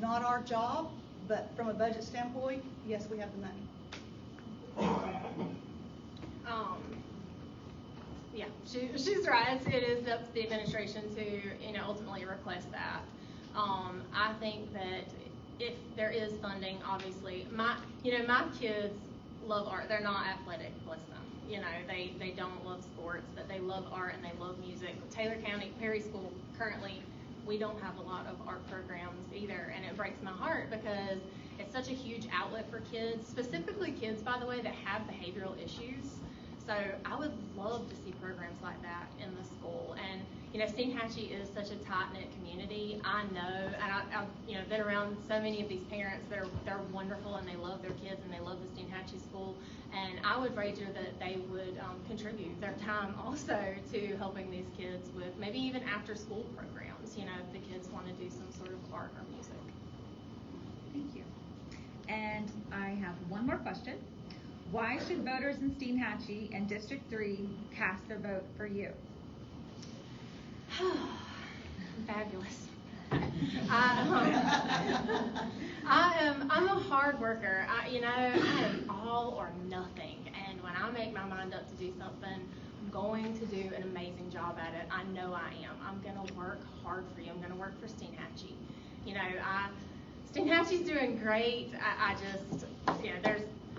not our job, but from a budget standpoint, yes, we have the money. Yeah, she's right. It is up to the administration to, ultimately request that. I think that if there is funding, obviously, my kids love art. They're not athletic, bless them. They don't love sports, but they love art and they love music. Taylor County Perry School currently, we don't have a lot of art programs either, and it breaks my heart because it's such a huge outlet for kids, specifically kids, by the way, that have behavioral issues. So I would love to see programs like that in the school. And Steinhatchee is such a tight-knit community. I know, and I've been around so many of these parents that they're wonderful and they love their kids and they love the Steinhatchee school. And I would wager that they would contribute their time also to helping these kids with maybe even after-school programs. If the kids want to do some sort of art or music. Thank you. And I have one more question. Why should voters in Steinhatchee and District 3 cast their vote for you? Fabulous. I'm a hard worker. I am all or nothing. And when I make my mind up to do something, I'm going to do an amazing job at it. I know I am. I'm going to work hard for you. I'm going to work for Steinhatchee. Steinhatchee's doing great. I just,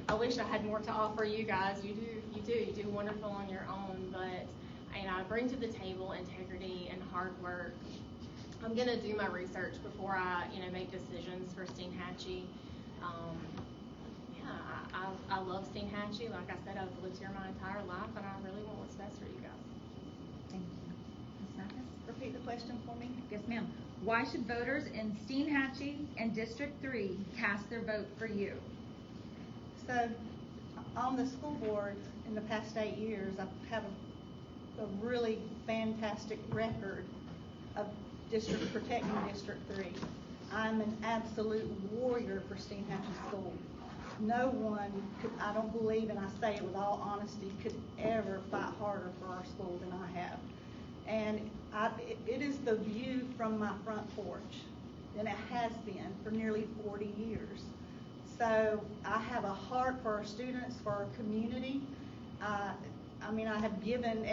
I wish I had more to offer you guys. You do wonderful on your own, but I bring to the table integrity and hard work. I'm gonna do my research before I make decisions for Steinhatchee. I love Steinhatchee. Like I said, I've lived here my entire life, and I really want what's best for you guys. Thank you. Ms. Mathis? Repeat the question for me. Yes, ma'am. Why should voters in Steinhatchee and District 3 cast their vote for you? So, on the school board in the past 8 years, I have a really fantastic record of protecting District 3. I'm an absolute warrior for Steinhatchee School. No one could, I don't believe, and I say it with all honesty, could ever fight harder for our school than I have. And it is the view from my front porch, and it has been for nearly 40 years. So I have a heart for our students, for our community. I mean, I have given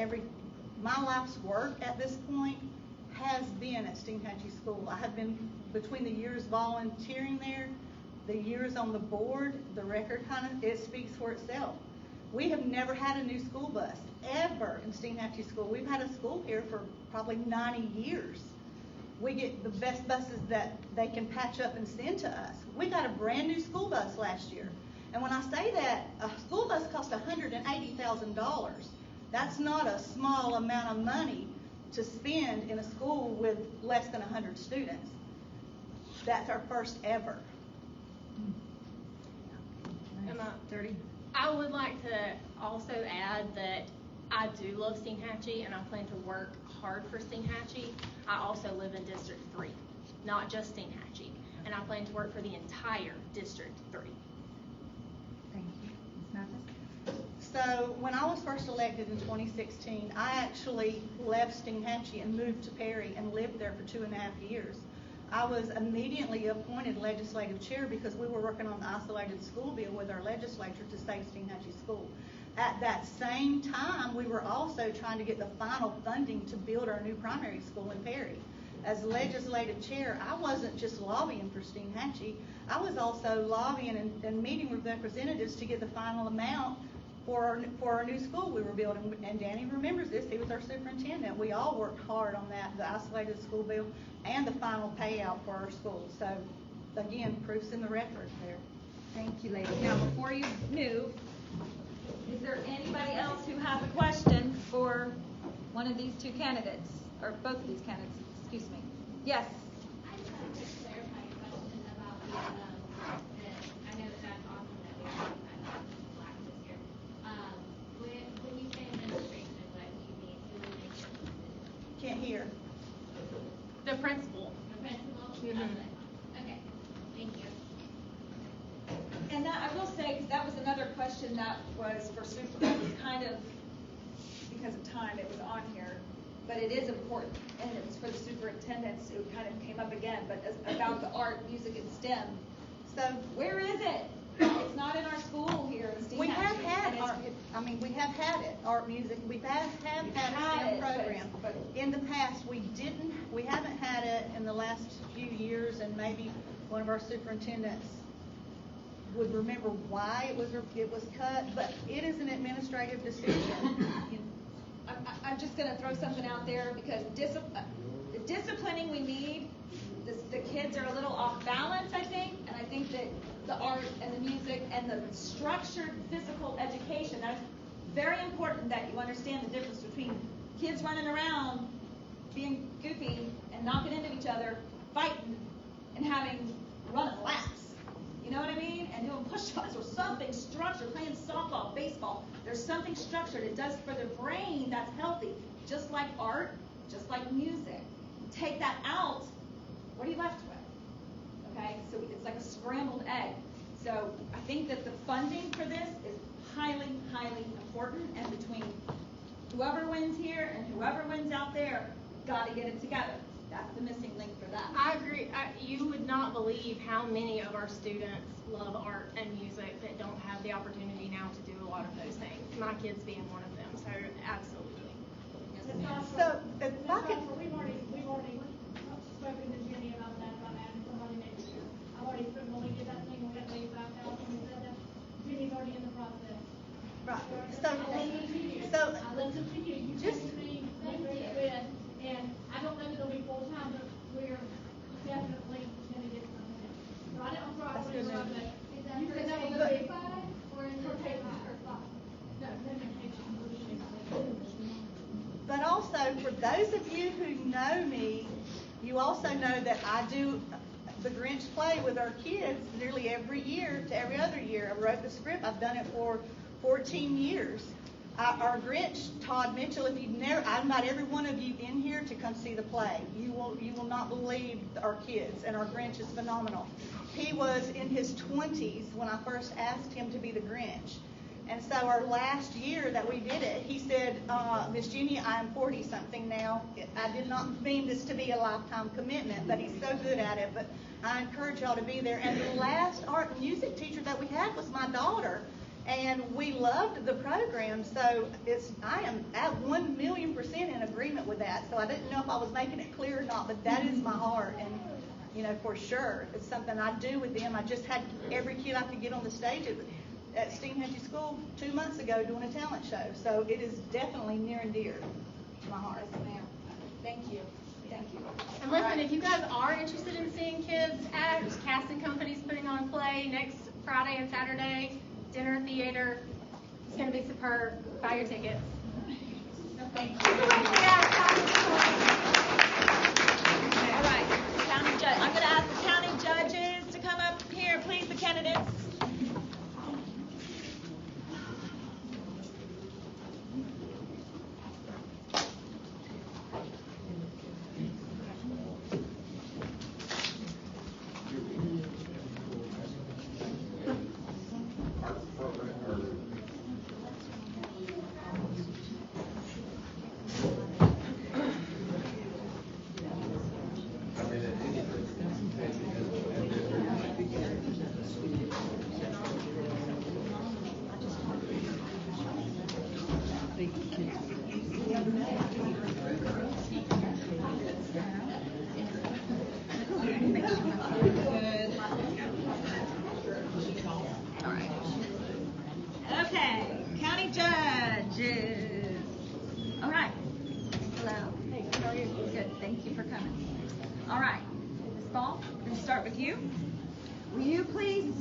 my life's work at this point has been at Steinhatchee School. I have been, between the years volunteering there, the years on the board, the record it speaks for itself. We have never had a new school bus, ever, in Steinhatchee School. We've had a school here for probably 90 years. We get the best buses that they can patch up and send to us. We got a brand new school bus last year. And when I say that, a school bus cost $180,000. That's not a small amount of money to spend in a school with less than 100 students. That's our first ever. Emma, I would like to also add that I do love Steinhatchee, and I plan to work hard for Steinhatchee. I also live in District 3, not just Steinhatchee, and I plan to work for the entire District 3. Thank you. Ms. Mathis? So when I was first elected in 2016, I actually left Steinhatchee and moved to Perry and lived there for 2.5 years. I was immediately appointed legislative chair because we were working on the isolated school bill with our legislature to save Steinhatchee School. At that same time, we were also trying to get the final funding to build our new primary school in Perry. As legislative chair, I wasn't just lobbying for Steinhatchee, I was also lobbying and meeting with representatives to get the final amount for our new school we were building. And Danny remembers this, he was our superintendent. We all worked hard on that, the isolated school bill and the final payout for our school. So again, proof's in the record there. Thank you, ladies. Now, before you move, Is there anybody else who has a question for one of these two candidates, or both of these candidates, excuse me? Yes? I just have a quick clarifying question about I know that's awesome that we have black this year. When you say administration, what do you mean? Who would make those decisions? Can't hear. The principal. The principal? Mhm. Okay, thank you. And that, I will say, because that was another question that was for supervisors, kind of, because of time, it was on here, but it is important, and it was for the superintendents, it kind of came up again, but about the art, music, and STEM. So where is it? It's not in our school here in Steinhatchee. We have had art, we have had it, art, music, we have had a STEM program. But In the past, we haven't had it in the last few years, and maybe one of our superintendents would remember why it was cut, but it is an administrative decision. I'm just going to throw something out there because the disciplining we need, the kids are a little off balance, I think, and I think that the art and the music and the structured physical education, that's very important that you understand the difference between kids running around being goofy and knocking into each other, fighting, and having running laps. You know what I mean? And doing push-ups or something structured, playing softball, baseball. There's something structured. It does for the brain that's healthy, just like art, just like music. Take that out, what are you left with? Okay, so it's like a scrambled egg. So I think that the funding for this is highly, highly important, and between whoever wins here and whoever wins out there, got to get it together. That's the missing link for that. I agree. You would not believe how many of our students love art and music that don't have the opportunity now to do a lot of those things. My kids being one of them. So absolutely. So, if I could, We've already spoken to Jenny about that, about adding somebody next year. I've already put, when we did that thing, we got $85,000, we said that, Jenny's already in the process. right, I listened to you, you told me, and I don't know that it'll be full-time, but we're definitely gonna get something in. So I'm sorry, I wouldn't interrupt, but you said that was gonna be five, or in her paper, or five? No, but also, for those of you who know me, you also know that I do the Grinch play with our kids nearly every year to every other year. I wrote the script. I've done it for 14 years. Our Grinch, Todd Mitchell, if you've never, I invite every one of you in here to come see the play. You will not believe our kids, and our Grinch is phenomenal. He was in his 20s when I first asked him to be the Grinch. And so our last year that we did it, he said, Miss Jeannie, I am 40-something now. I did not mean this to be a lifetime commitment, but he's so good at it. But I encourage y'all to be there. And the last art and music teacher that we had was my daughter. And we loved the program, so I am at 1,000,000% in agreement with that. So I didn't know if I was making it clear or not, but that is my heart. And, you know, for sure, it's something I do with them. I just had every kid I could get on the stage at Steinhatchee School 2 months ago doing a talent show. So it is definitely near and dear to my heart. Yes, ma'am. Thank you. Thank you. And listen, if you guys are interested in seeing kids act, casting companies putting on a play next Friday and Saturday, dinner, theater, it's going to be superb. Buy your tickets. Thank you. All right, county judge. I'm going to ask the county judges to come up here, please, the candidates. Okay, county judges. All right. Hello. Hey, how are you? Good. Thank you for coming. All right. Ms. Ball, we're going to start with you. Will you please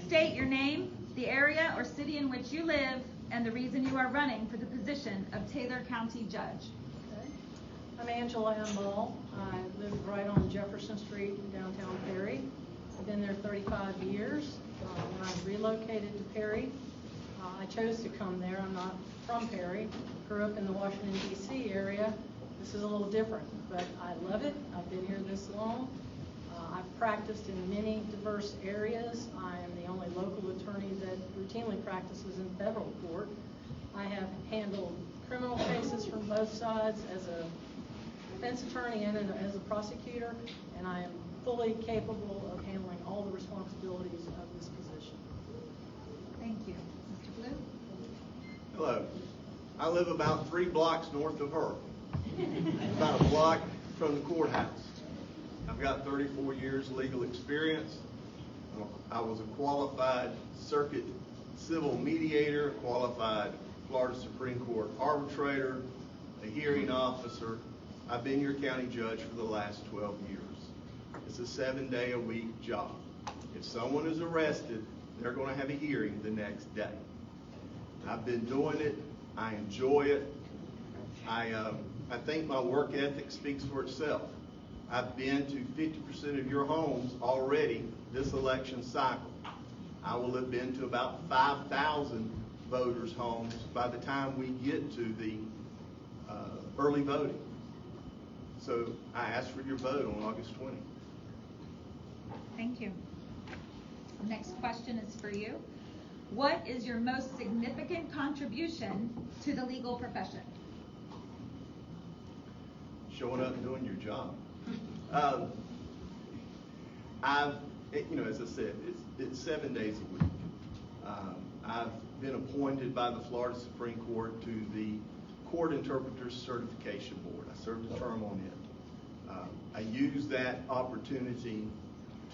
state your name, the area or city in which you live, and the reason you are running for the position of Taylor County Judge? Okay. I'm Angela M. Ball. I live right on Jefferson Street in downtown Perry. I've been there 35 years. When I relocated to Perry, I chose to come there. I'm not from Perry. Grew up in the Washington, D.C. area. This is a little different, but I love it. I've been here this long. I've practiced in many diverse areas. I am the only local attorney that routinely practices in federal court. I have handled criminal cases from both sides as a defense attorney and as a prosecutor, and I am fully capable of handling all the responsibilities of this position. Thank you. Mr. Blue? Hello. I live about 3 blocks north of her, about a block from the courthouse. I've got 34 years legal experience. I was a qualified circuit civil mediator, qualified Florida Supreme Court arbitrator, a hearing officer. I've been your county judge for the last 12 years. It's a 7-day-a-week job. If someone is arrested, they're going to have a hearing the next day. I've been doing it. I enjoy it. I think my work ethic speaks for itself. I've been to 50% of your homes already this election cycle. I will have been to about 5,000 voters' homes by the time we get to the early voting. So I ask for your vote on August 20th. Thank you. The next question is for you. What is your most significant contribution to the legal profession? Showing up and doing your job. As I said, it's 7 days a week. I've been appointed by the Florida Supreme Court to the Court Interpreters Certification Board. I served a term on it. I used that opportunity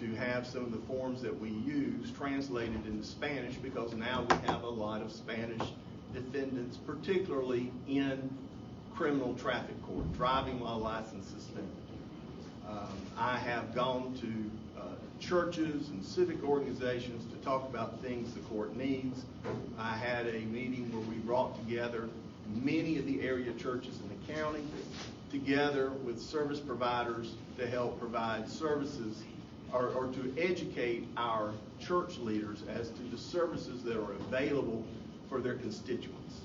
to have some of the forms that we use translated into Spanish, because now we have a lot of Spanish defendants, particularly in criminal traffic court, driving while license suspended. I have gone to churches and civic organizations to talk about things the court needs. I had a meeting where we brought together many of the area churches in the county together with service providers to help provide services or to educate our church leaders as to the services that are available for their constituents.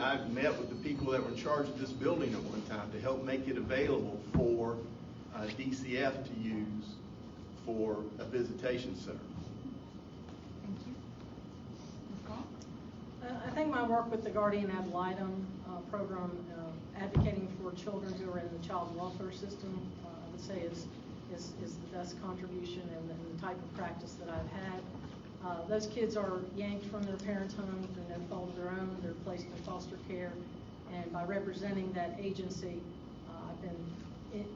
I've met with the people that were in charge of this building at one time to help make it available for DCF to use for a visitation center. Thank you. Ms. Ball? I think my work with the Guardian Ad Litem program, advocating for children who are in the child welfare system, I would say is the best contribution and the type of practice that I've had. Those kids are yanked from their parents' homes through no fault of their own. They're placed in foster care, and by representing that agency, I've been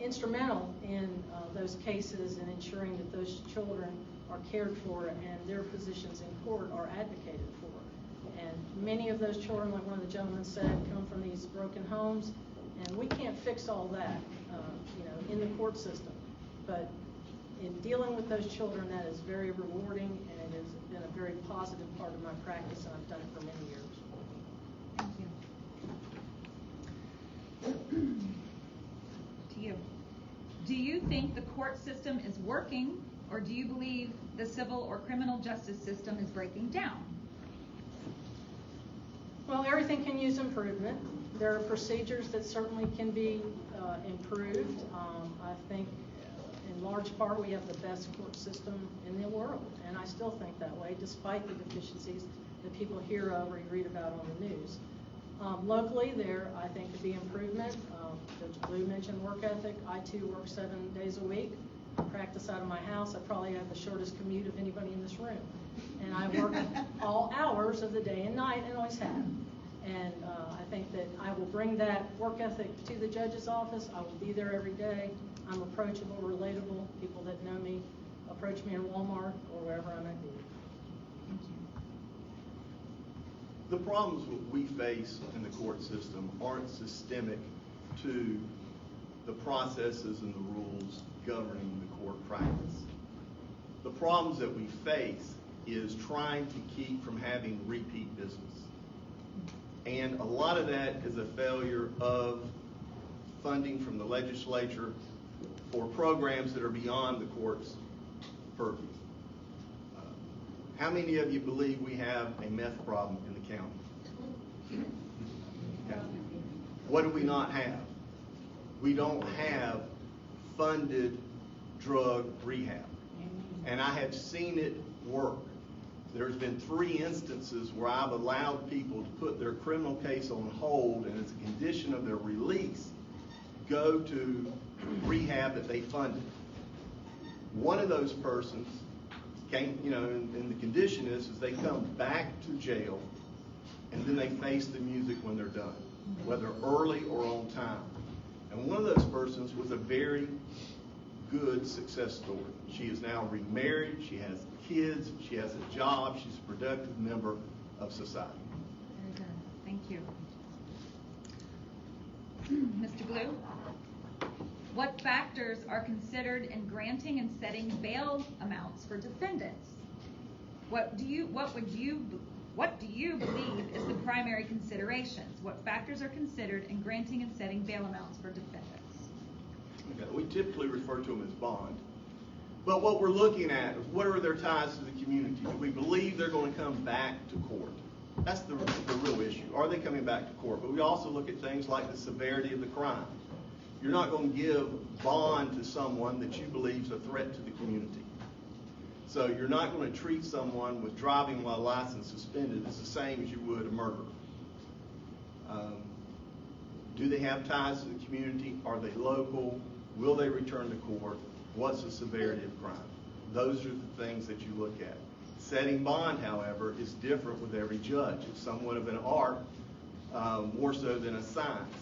instrumental in those cases and ensuring that those children are cared for and their positions in court are advocated for. And many of those children, like one of the gentlemen said, come from these broken homes, and we can't fix all that, in the court system. But in dealing with those children, that is very rewarding, and it has been a very positive part of my practice, and I've done it for many years. Thank you. To you. Do you think the court system is working, or do you believe the civil or criminal justice system is breaking down? Well, everything can use improvement. There are procedures that certainly can be improved. I think in large part we have the best court system in the world, and I still think that way, despite the deficiencies that people hear of or you read about on the news. Locally, there I think could be improvement. Judge Blue mentioned work ethic. I too work 7 days a week. I practice out of my house. I probably have the shortest commute of anybody in this room. And I work all hours of the day and night, and always have. And I think that I will bring that work ethic to the judge's office. I will be there every day. I'm approachable, relatable. People that know me approach me in Walmart or wherever I might be. Thank you. The problems that we face in the court system aren't systemic to the processes and the rules governing the court practice. The problems that we face is trying to keep from having repeat business. And a lot of that is a failure of funding from the legislature for programs that are beyond the court's purview. How many of you believe we have a meth problem in the county? Okay. What do we not have? We don't have funded drug rehab. And I have seen it work. There's been 3 instances where I've allowed people to put their criminal case on hold, and as a condition of their release, go to rehab that they funded. One of those persons came, and the condition is they come back to jail, and then they face the music when they're done, whether early or on time. And one of those persons was a very good success story. She is now remarried, she has kids, she has a job, she's a productive member of society. Very good. Thank you. Mr. Blue, what factors are considered in granting and setting bail amounts for defendants? What do you believe is the primary considerations? What factors are considered in granting and setting bail amounts for defendants? Okay, we typically refer to them as bond. But what we're looking at is what are their ties to the community? Do we believe they're going to come back to court? That's the real issue. Are they coming back to court? But we also look at things like the severity of the crime. You're not going to give bond to someone that you believe is a threat to the community. So you're not going to treat someone with driving while license suspended as the same as you would a murderer. Do they have ties to the community? Are they local? Will they return to court? What's the severity of crime? Those are the things that you look at. Setting bond, however, is different with every judge. It's somewhat of an art, more so than a science.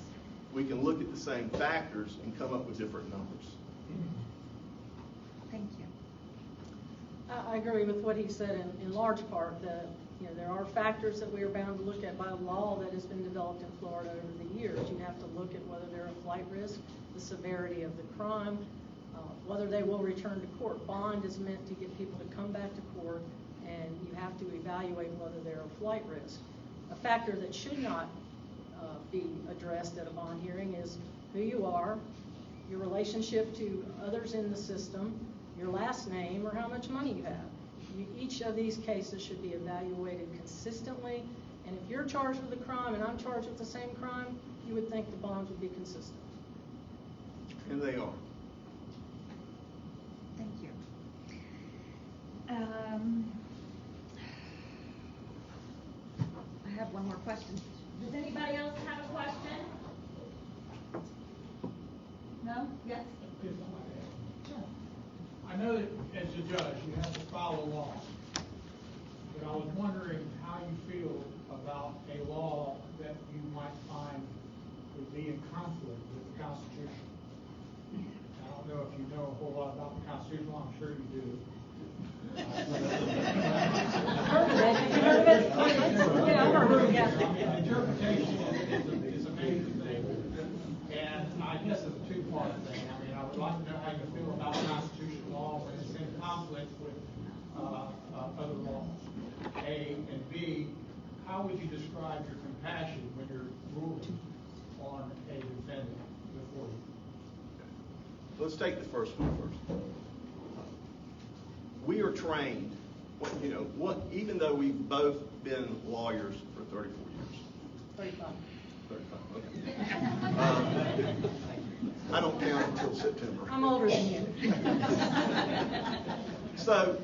We can look at the same factors and come up with different numbers. Thank you. I agree with what he said in large part, that there are factors that we are bound to look at by law that has been developed in Florida over the years. You have to look at whether they're a flight risk, the severity of the crime, whether they will return to court. Bond is meant to get people to come back to court, and you have to evaluate whether they're a flight risk. A factor that should not be addressed at a bond hearing is who you are, your relationship to others in the system, your last name, or how much money you have. Each of these cases should be evaluated consistently, and if you're charged with a crime and I'm charged with the same crime, you would think the bonds would be consistent. And they are. Thank you. have one more question. Does anybody else have a question? No? Yes? I know that as a judge, you have to follow law. But I was wondering how you feel about a law that you might find would be in conflict with the Constitution. I don't know if you know a whole lot about the Constitution. Well, I'm sure you do. Interpretation is a major thing. And I guess it's a two-part thing. I mean, I would like to know how you feel about constitutional law when it's in conflict with other laws. A, and B, how would you describe your compassion when you're ruling on a defendant before you? Let's take the first one first. We are trained, even though we've both been lawyers for 34 years. 35, okay. I don't count until September. I'm older than you. So,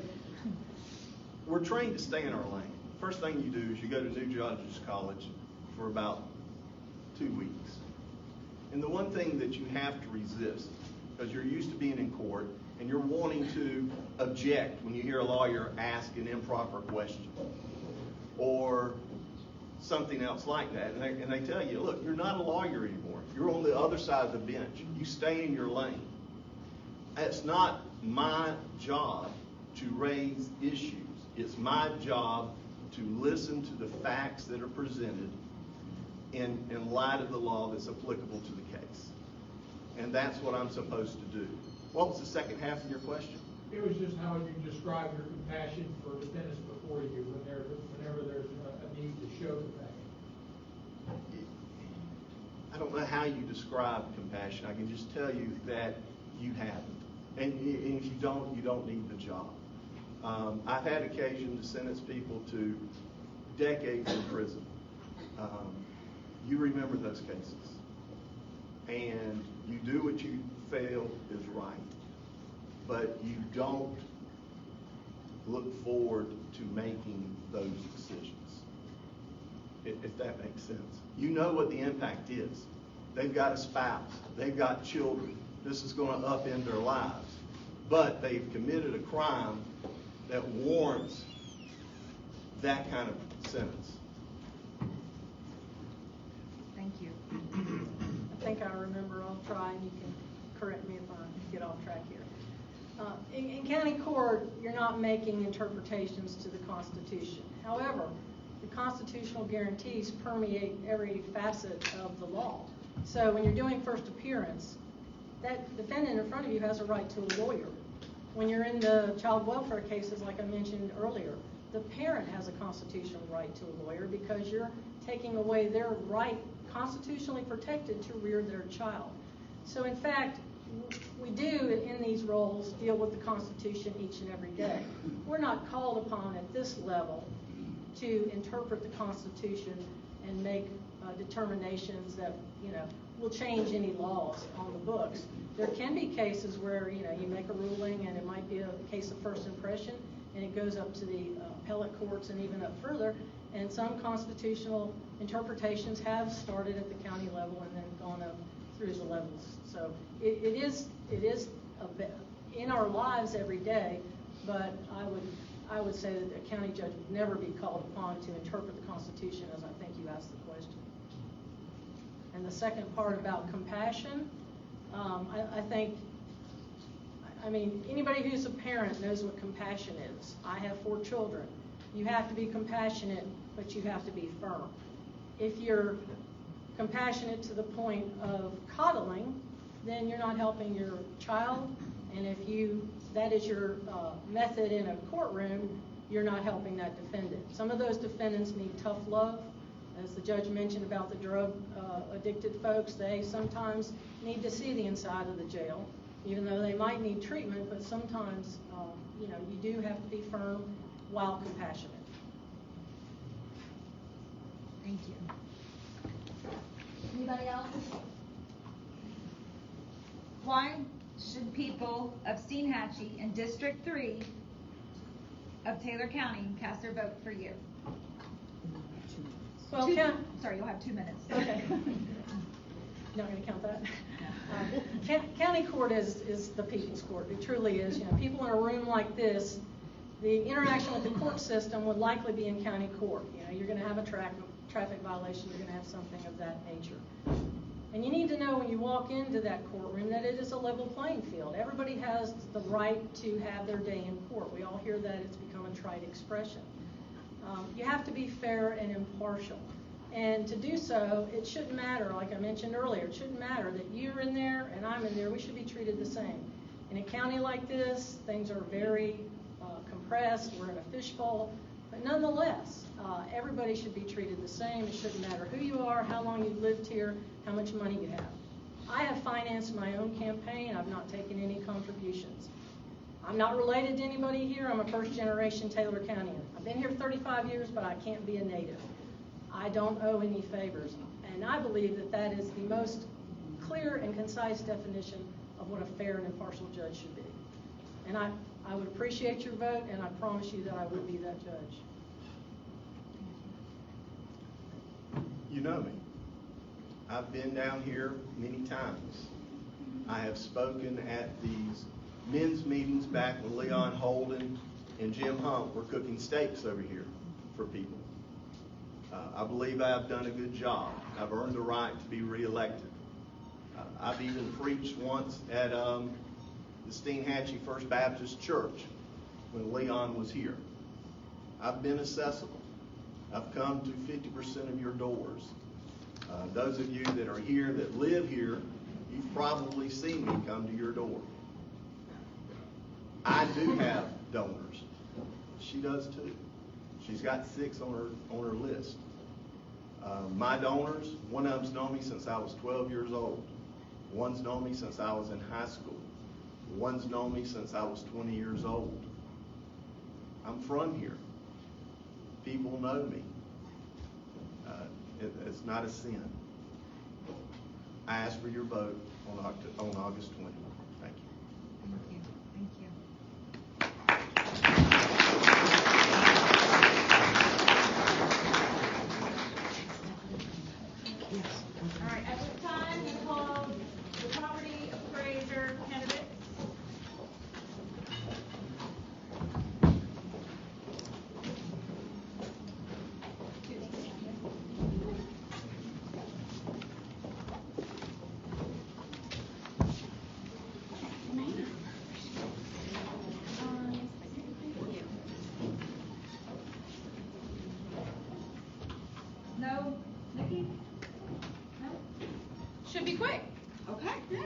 we're trained to stay in our lane. First thing you do is you go to New Judges College for about 2 weeks. And the one thing that you have to resist, because you're used to being in court, and you're wanting to object when you hear a lawyer ask an improper question, or something else like that. And they tell you, look, you're not a lawyer anymore. You're on the other side of the bench. You stay in your lane. It's not my job to raise issues. It's my job to listen to the facts that are presented in light of the law that's applicable to the case. And that's what I'm supposed to do. What was the second half of your question? It was just how you describe your compassion for defendants before you whenever there's a need to show compassion. I don't know how you describe compassion. I can just tell you that you haven't. And if you don't need the job. I've had occasion to sentence people to decades in prison. You remember those cases. And you do what you feel is right. But you don't look forward to making those decisions, if that makes sense. You know what the impact is. They've got a spouse. They've got children. This is going to upend their lives. But they've committed a crime that warrants that kind of sentence. Thank you. I think I remember. I'll try, and you can correct me if I get off track here. In county court, you're not making interpretations to the Constitution. However, the constitutional guarantees permeate every facet of the law. So when you're doing first appearance, that defendant in front of you has a right to a lawyer. When you're in the child welfare cases, like I mentioned earlier, the parent has a constitutional right to a lawyer because you're taking away their right, constitutionally protected, to rear their child. So in fact, we do in these roles deal with the Constitution each and every day. We're not called upon at this level to interpret the Constitution and make determinations that will change any laws on the books. There can be cases where you make a ruling and it might be a case of first impression and it goes up to the appellate courts and even up further. And some constitutional interpretations have started at the county level and then gone up through the levels. So it is a bit in our lives every day, but I would say that a county judge would never be called upon to interpret the Constitution, as I think you asked the question. And the second part about compassion, I think, anybody who's a parent knows what compassion is. I have 4 children. You have to be compassionate, but you have to be firm. If you're compassionate to the point of coddling, then you're not helping your child. And if that is your method in a courtroom, you're not helping that defendant. Some of those defendants need tough love. As the judge mentioned about the drug addicted folks, they sometimes need to see the inside of the jail, even though they might need treatment, but sometimes you do have to be firm while compassionate. Thank you. Anybody else? Why should people of Steinhatchee in District 3 of Taylor County cast their vote for you? Well, Sorry, you'll have 2 minutes. Okay. Not going to count that. County court is the people's court. It truly is. You know, people in a room like this, the interaction with the court system would likely be in county court. You know, you're going to have a traffic violation. You're going to have something of that nature. And you need to know when you walk into that courtroom that it is a level playing field. Everybody has the right to have their day in court. We all hear that. It's become a trite expression. You have to be fair and impartial. And to do so, it shouldn't matter, like I mentioned earlier, it shouldn't matter that you're in there and I'm in there. We should be treated the same. In a county like this, things are very compressed. We're in a fishbowl. But nonetheless, everybody should be treated the same. It shouldn't matter who you are, how long you've lived here, how much money you have. I have financed my own campaign. I've not taken any contributions. I'm not related to anybody here. I'm a first-generation Taylor Countian. I've been here 35 years, but I can't be a native. I don't owe any favors. And I believe that that is the most clear and concise definition of what a fair and impartial judge should be. And I would appreciate your vote, and I promise you that I would be that judge. You know me. I've been down here many times. I have spoken at these men's meetings back when Leon Holden and Jim Hump were cooking steaks over here for people. I believe I have done a good job. I've earned the right to be reelected. I've even preached once at the Steinhatchee First Baptist Church when Leon was here. I've been accessible. I've come to 50% of your doors. Those of you that are here, that live here, you've probably seen me come to your door. I do have donors. She does too. She's got 6 on her list. My donors, one of them's known me since I was 12 years old. One's known me since I was in high school. One's known me since I was 20 years old. I'm from here. People know me. It's not a sin. I ask for your vote on August 20th. Thank you. Thank you. Thank you. All right, at this time, we call the property appraiser candidates. No? Nikki? No? Should be quick. Okay. All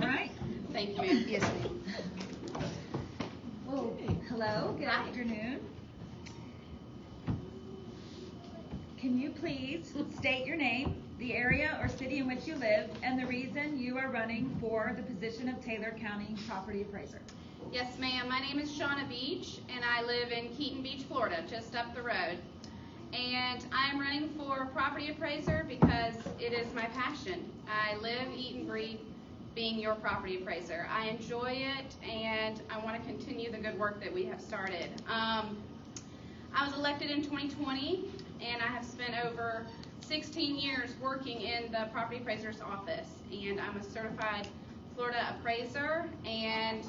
right. Thank you, ma'am. Yes, ma'am. Well, hello, good afternoon. Can you please state your name, the area or city in which you live, and the reason you are running for the position of Taylor County Property Appraiser? Yes, ma'am. My name is Shauna Beach, and I live in Keaton Beach, Florida, just up the road. And I'm running for property appraiser because it is my passion. I live, eat, and breathe being your property appraiser. I enjoy it, and I want to continue the good work that we have started. I was elected in 2020, and I have spent over 16 years working in the property appraiser's office. And I'm a certified Florida appraiser, and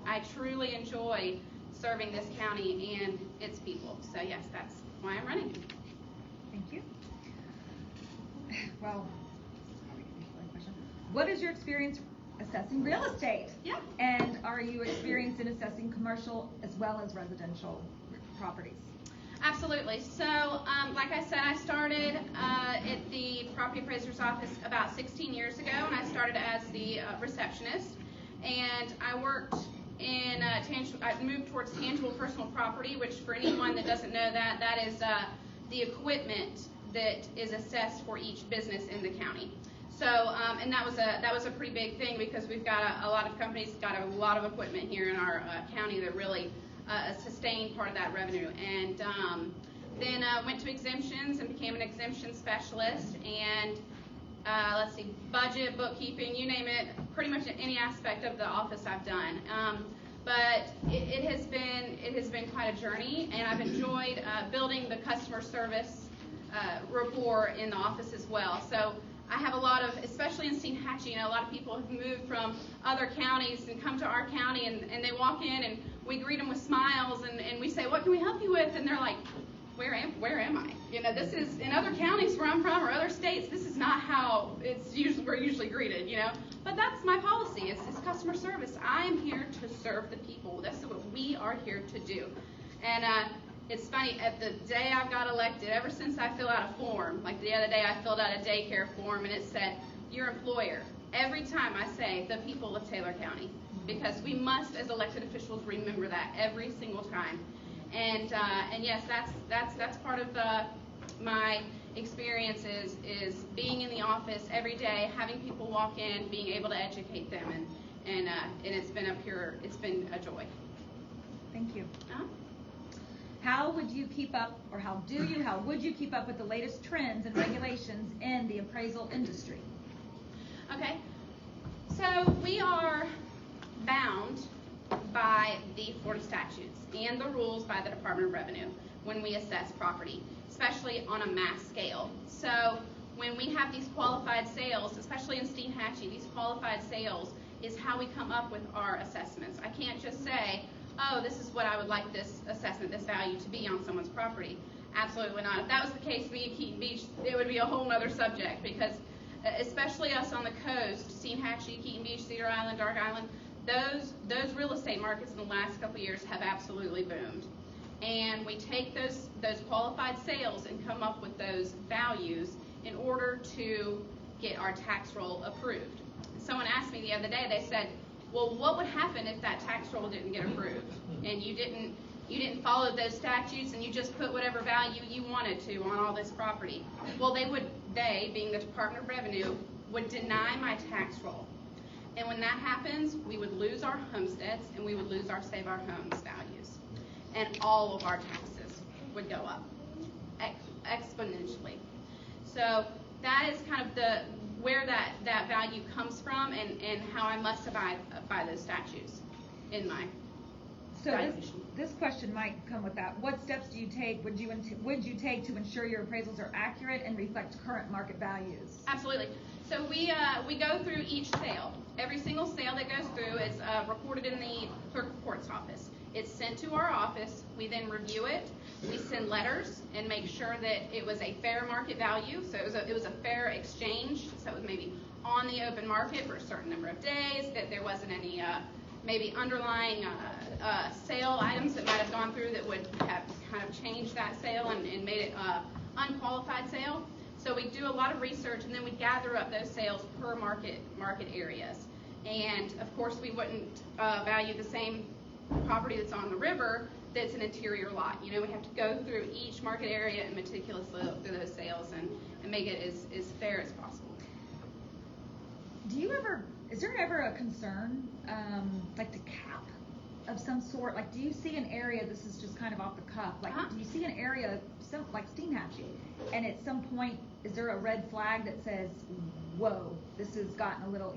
I truly enjoy serving this county and its people. So yes, that's why I'm running. Thank you. Well, what is your experience assessing real estate? Yeah. And are you experienced in assessing commercial as well as residential properties? Absolutely. So, like I said, I started at the property appraiser's office about 16 years ago, and I started as the receptionist. And I worked in I moved towards tangible personal property, which for anyone that doesn't know that is the equipment that is assessed for each business in the county. So, and that was a pretty big thing because we've got a lot of companies got a lot of equipment here in our county that really sustain part of that revenue. And then went to exemptions and became an exemption specialist. And let's see, budget, bookkeeping, you name it, pretty much any aspect of the office I've done. But it has been quite a journey, and I've enjoyed building the customer service rapport in the office as well. So I have a lot of, especially in Steinhatchee, a lot of people have moved from other counties and come to our county, and they walk in and we greet them with smiles, and we say, what can we help you with? And they're like, where am I? This is, in other counties where I'm from or other states, this is not how we're usually greeted, But that's my policy. It's customer service. I am here to serve the people. That's what we are here to do. And it's funny, at the day I got elected, ever since I fill out a form, like the other day I filled out a daycare form and it said, your employer. Every time I say the people of Taylor County, because we must, as elected officials, remember that every single time. And yes, that's part of my experience is being in the office every day, having people walk in, being able to educate them, and it's been a joy. Thank you. How would you keep up with the latest trends and regulations in the appraisal industry? Okay, so we are bound by the Florida statutes and the rules by the Department of Revenue when we assess property, especially on a mass scale. So when we have these qualified sales, especially in Steinhatchee, these qualified sales is how we come up with our assessments. I can't just say, oh, this is what I would like this assessment, this value to be on someone's property. Absolutely not. If that was the case for me at Keaton Beach, it would be a whole other subject, because especially us on the coast, Steinhatchee, Keaton Beach, Cedar Island, Dark Island, those real estate markets in the last couple of years have absolutely boomed. And we take those qualified sales and come up with those values in order to get our tax roll approved. Someone asked me the other day, they said, well, what would happen if that tax roll didn't get approved and you didn't follow those statutes and you just put whatever value you wanted to on all this property? Well, they being the Department of Revenue, would deny my tax roll. And when that happens, we would lose our homesteads and we would lose our Save Our Homes values. And all of our taxes would go up exponentially. So that is kind of where that value comes from and how I must abide by those statutes in my valuation. This question might come with that. What steps do you take, would you take to ensure your appraisals are accurate and reflect current market values? Absolutely. So we go through each sale. Every single sale that goes through is recorded in the clerk of court's office. It's sent to our office. We then review it. We send letters and make sure that it was a fair market value. So it was a fair exchange. So it was maybe on the open market for a certain number of days, that there wasn't any maybe underlying sale items that might have gone through that would have kind of changed that sale and made it unqualified sale. So we do a lot of research, and then we gather up those sales per market areas. And of course, we wouldn't value the same property that's on the river that's an interior lot. We have to go through each market area and meticulously look through those sales and make it as fair as possible. Is there ever a concern, like the cap of some sort? Like, do you see an area, this is just kind of off the cuff, like, do you see an area, like Steinhatchee, and at some point, is there a red flag that says, whoa, this has gotten a little,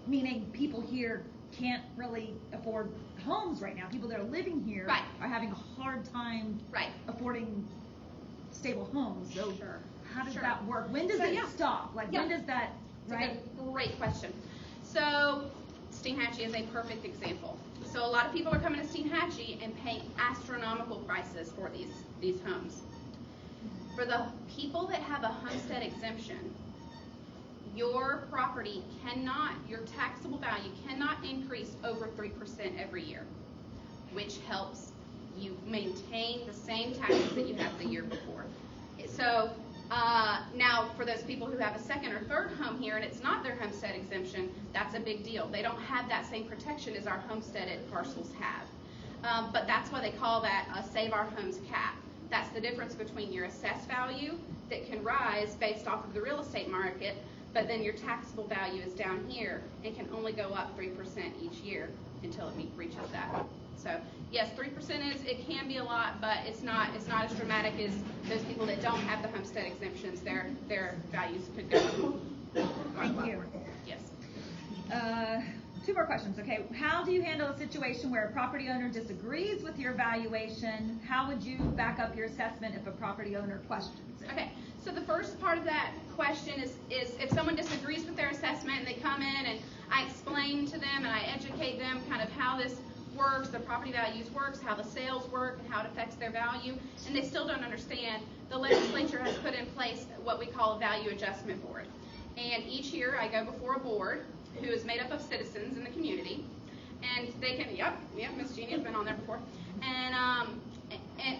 meaning people here can't really afford homes right now. People that are living here are having a hard time affording stable homes. So how does that work? When does it stop? Like, when does that, That's a great question. So Steinhatchee is a perfect example. So a lot of people are coming to Steinhatchee and paying astronomical prices for these homes. For the people that have a homestead exemption, your property your taxable value cannot increase over 3% every year, which helps you maintain the same taxes that you had the year before. So now for those people who have a second or third home here and it's not their homestead exemption, that's a big deal. They don't have that same protection as our homesteaded parcels have. But that's why they call that a Save Our Homes cap. That's the difference between your assessed value that can rise based off of the real estate market, but then your taxable value is down here and can only go up 3% each year until it reaches that. So yes, 3% it can be a lot, but it's not as dramatic as those people that don't have the homestead exemptions. Their values could go up. Thank you. Yes. 2 more questions. Okay, how do you handle a situation where a property owner disagrees with your valuation? How would you back up your assessment if a property owner questions Okay, so the first part of that question is if someone disagrees with their assessment and they come in and I explain to them and I educate them kind of how this works, the property values works, how the sales work, and how it affects their value, and they still don't understand, the legislature has put in place what we call a value adjustment board. And each year I go before a board who is made up of citizens in the community, and they can, yep, Miss Jeannie has been on there before, and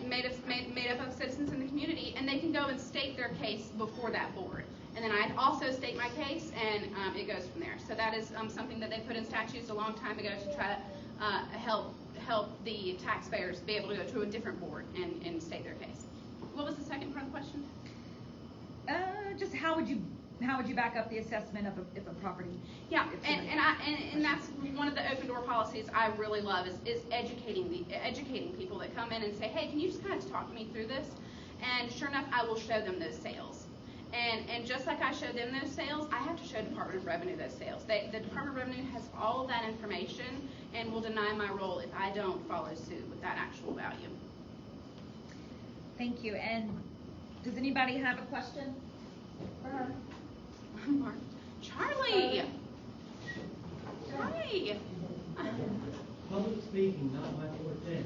made up of citizens in the community, and they can go and state their case before that board. And then I also state my case, and it goes from there. So that is something that they put in statutes a long time ago to try to help the taxpayers be able to go to a different board and state their case. What was the second part of the question? Just how would you back up the assessment of a property? Yeah, and that's one of the open door policies I really love is educating people that come in and say, hey, can you just kind of talk me through this? And sure enough, I will show them those sales. And just like I show them those sales, I have to show Department of Revenue those sales. The Department of Revenue has all of that information and will deny my role if I don't follow suit with that actual value. Thank you. And does anybody have a question for her? Charlie! Hi! Public speaking, not my forte.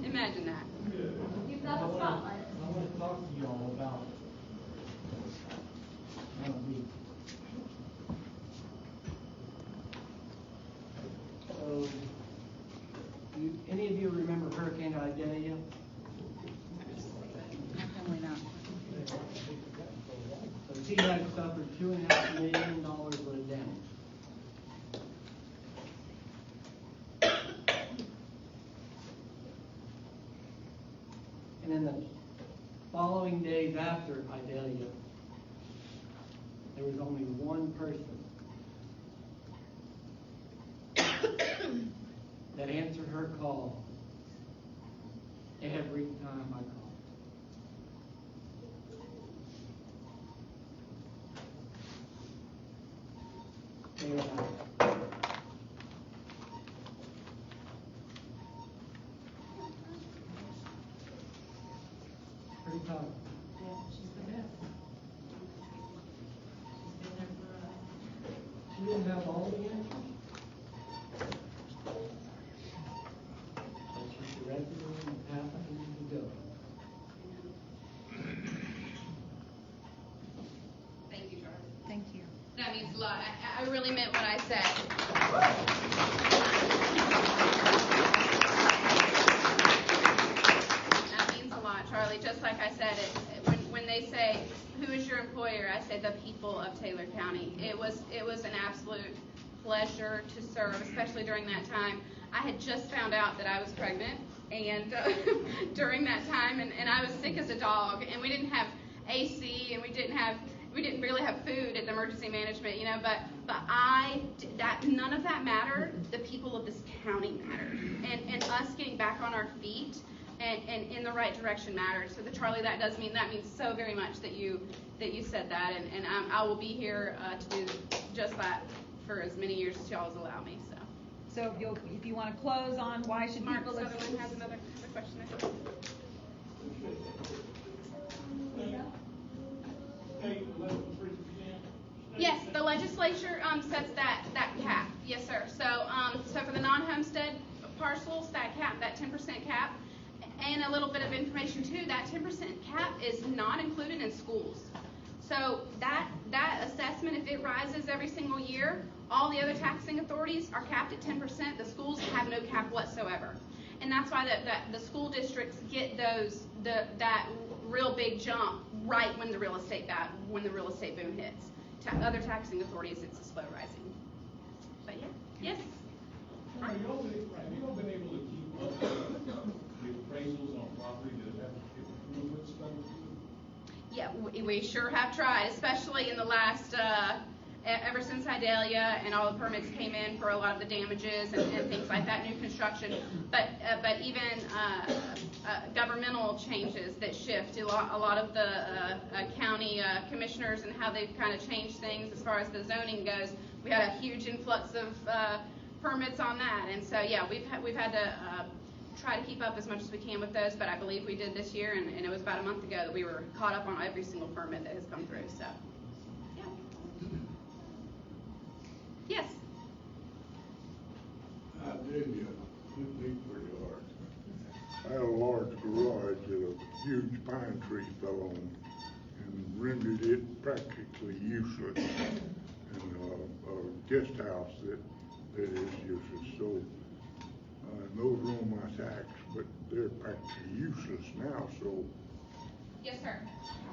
Imagine that. You've got the spotlight. I want to talk to you all about me. So, any of you remember Hurricane Idalia? Definitely not. So Steinhatchee suffered $2.5 million worth of damage. And in the following days after Idalia, there was only one person that answered her call every time I called. Pretty tough. Yeah, she's the best. She's been there for us. She didn't have all the answers. But she directed me in the path I needed to go. Thank you, Charlie. Thank you. That means a lot. I really meant what I said. That means a lot, Charlie. Just like I said, when they say, who is your employer, I say the people of Taylor County. It was an absolute pleasure to serve, especially during that time. I had just found out that I was pregnant, and during that time, and I was sick as a dog, and we didn't have AC, and we didn't really have food at the emergency management, but none of that mattered. The people of this county mattered, and us getting back on our feet and in the right direction mattered. So Charlie, that means so very much that you said that, and I will be here to do just that for as many years as y'all allow me. So if you want to close on why should Mark people listen? Sutherland has another question. Yes, the legislature sets that cap. Yes, sir. So for the non-homestead parcels, that cap, that 10% cap, and a little bit of information too, that 10% cap is not included in schools. So that assessment, if it rises every single year, all the other taxing authorities are capped at 10%. The schools have no cap whatsoever, and that's why the school districts get that real big jump right when the real estate boom hits. Other taxing authorities, it's a slow rising. But yeah, yes. Have you all been able to keep up the appraisals on property that have improvements done to them? Yeah, we sure have tried, especially in the last, ever since Idalia and all the permits came in for a lot of the damages and things like that, new construction. But even governmental changes that shift, a lot of the county commissioners and how they've kind of changed things as far as the zoning goes. We had a huge influx of permits on that, and so yeah, we've had to try to keep up as much as we can with those, but I believe we did this year, and it was about a month ago that we were caught up on every single permit that has come through, so, yeah. Yes? I did, hit me pretty hard. I had a large garage that a huge pine tree fell on and rendered it practically useless. And a guest house that is useless. So those are on my tax, but they're practically useless now. So. Yes, sir.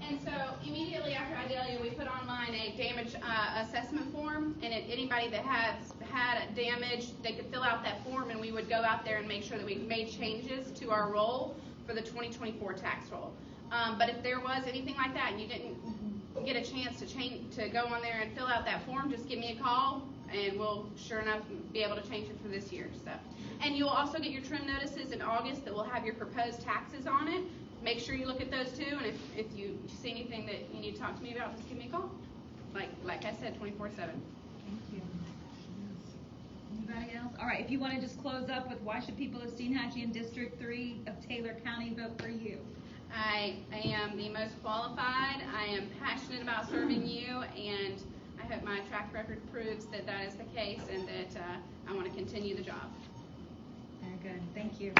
And so immediately after Idalia, we put online a damage assessment form, and anybody that has had damage, they could fill out that form, and we would go out there and make sure that we made changes to our roll for the 2024 tax roll. But if there was anything like that and you didn't get a chance to go on there and fill out that form, just give me a call, and we'll sure enough be able to change it for this year. So, and you'll also get your trim notices in August that will have your proposed taxes on it. Make sure you look at those too, and if you see anything that you need to talk to me about, just give me a call. Like I said, 24/7. Thank you. Anybody else? All right, if you want to just close up with why should people of Steinhatchee and District 3 of Taylor County vote for you? I am the most qualified. I am passionate about serving you, and I hope my track record proves that that is the case, and that I want to continue the job. Very good. Thank you.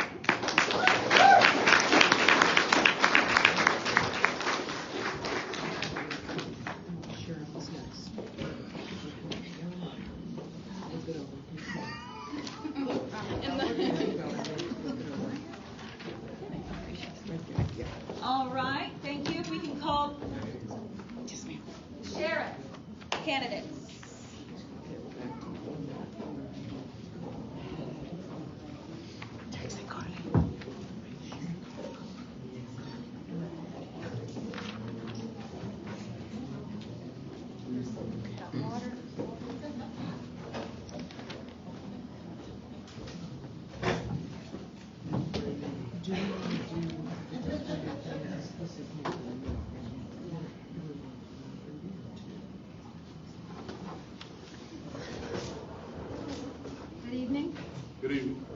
All right, thank you. If we can call sheriff candidates. Good evening. Good evening.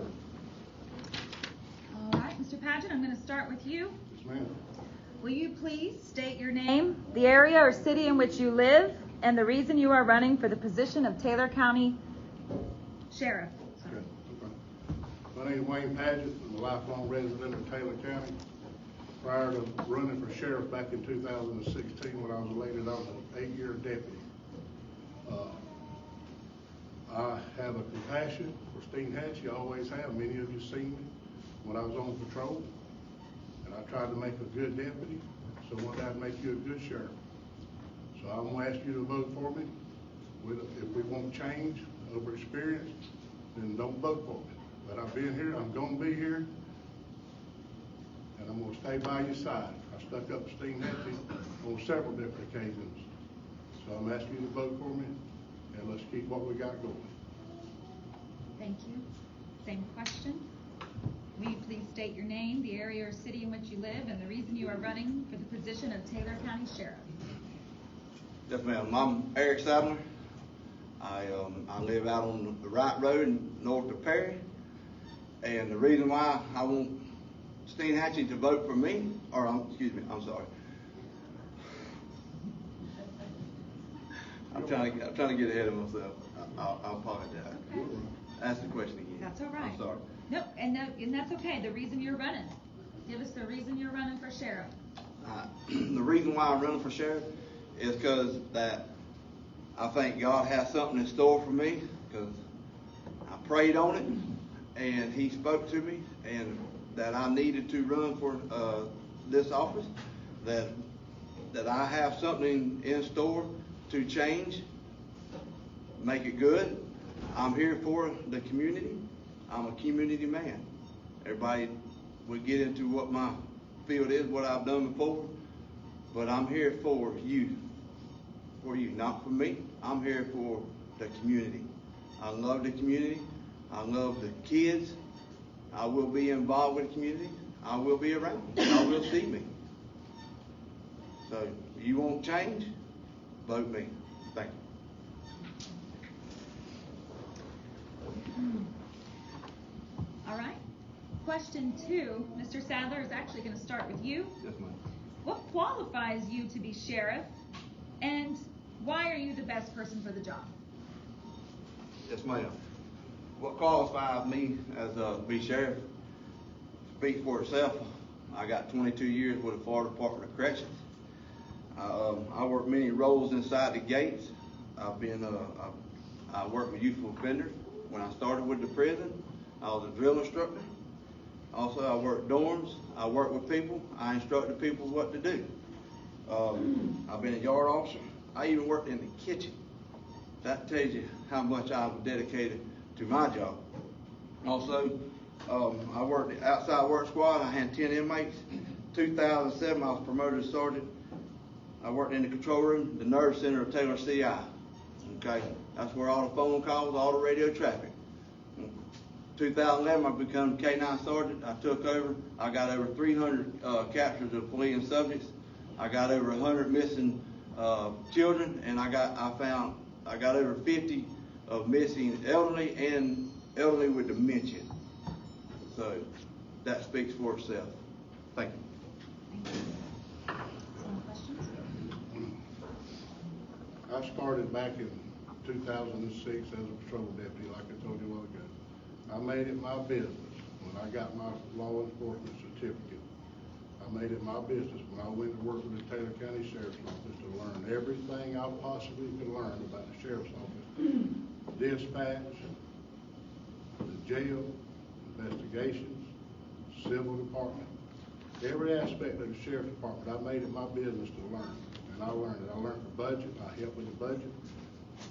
All right, Mr. Paget, I'm going to start with you. Yes, ma'am. Will you please state your name? Name, the area or city in which you live, and the reason you are running for the position of Taylor County Sheriff. Okay. My name is Wayne Paget. I'm a lifelong resident of Taylor County. Prior to running for sheriff back in 2016, when I was elected, I was an 8-year deputy. I have a compassion for Steinhatchee. I always have. Many of you seen me when I was on patrol, and I tried to make a good deputy, so one day I'd make you a good sheriff. So I'm going to ask you to vote for me. If we want change over experience, then don't vote for me. But I've been here, I'm going to be here, and I'm going to stay by your side. I stuck up for Steinhatchee on several different occasions. So I'm asking you to vote for me, and let's keep what we got going. Thank you. Same question. Will you please state your name, the area or city in which you live, and the reason you are running for the position of Taylor County Sheriff? Yes, ma'am. I'm Eric Sadler. I live out on the Wright Road north of Perry. And the reason why I want Steinhatchee to vote for me, I'm sorry. I'm trying to get ahead of myself. I apologize. Okay. Ask the question again. That's all right. I'm sorry. No, and that's okay. The reason you're running. Give us the reason you're running for sheriff. The reason why I'm running for sheriff is because that I think God has something in store for me, because I prayed on it and He spoke to me, and that I needed to run for this office, that I have something in store to change, make it good. I'm here for the community. I'm a community man. Everybody would get into what my field is, what I've done before, but I'm here for you, not for me. I'm here for the community. I love the community. I love the kids. I will be involved with the community. I will be around. Y'all will see me. So, you want change? Vote me. Thank you. All right. question 2, Mr. Sadler, is actually going to start with you. Yes, ma'am. What qualifies you to be sheriff, and why are you the best person for the job? Yes, ma'am. What qualifies me as be sheriff speaks for itself. I got 22 years with the Florida Department of Corrections. I worked many roles inside the gates. I worked with youthful offenders. When I started with the prison, I was a drill instructor. Also, I worked dorms. I worked with people. I instructed people what to do. I've been a yard officer. I even worked in the kitchen. That tells you how much I was dedicated to my job. Also, I worked the outside work squad. I had 10 inmates. 2007, I was promoted to sergeant. I worked in the control room, the nerve center of Taylor CI. Okay, that's where all the phone calls, all the radio traffic. 2011, I became K9 sergeant. I took over. I got over 300 captures of fleeing subjects. I got over 100 missing children, and I got over 50 of missing elderly and elderly with dementia. So that speaks for itself. Thank you. Thank you. Any questions? I started back in 2006 as a patrol deputy, like I told you a while ago. I made it my business when I got my law enforcement certificate. I made it my business when I went to work with the Taylor County Sheriff's Office to learn everything I possibly could learn about the Sheriff's Office. Dispatch, the jail, investigations, civil department. Every aspect of the Sheriff's Department, I made it my business to learn. And I learned it. I learned the budget. I helped with the budget.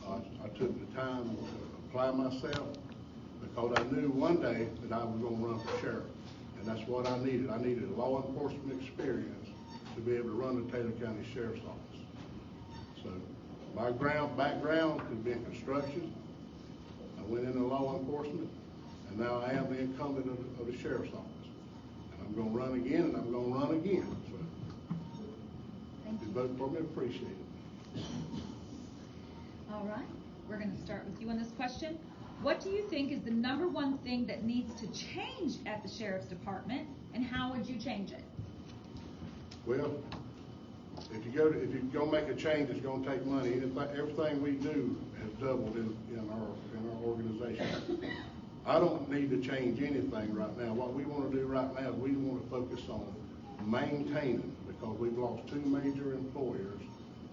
I took the time to apply myself because I knew one day that I was going to run for sheriff. And that's what I needed. I needed a law enforcement experience to be able to run the Taylor County Sheriff's Office. So my background has been construction. I went into law enforcement, and now I am the incumbent of the Sheriff's Office. And I'm going to run again, and I'm going to run again. So Thank you. vote for me, appreciate it. All right, we're going to start with you on this question. What do you think is the #1 thing that needs to change at the Sheriff's Department, and how would you change it? Well, if you're going to make a change, it's going to take money. Everything we do has doubled in our organization. I don't need to change anything right now. What we want to do right now is we want to focus on maintaining, because we've lost 2 major employers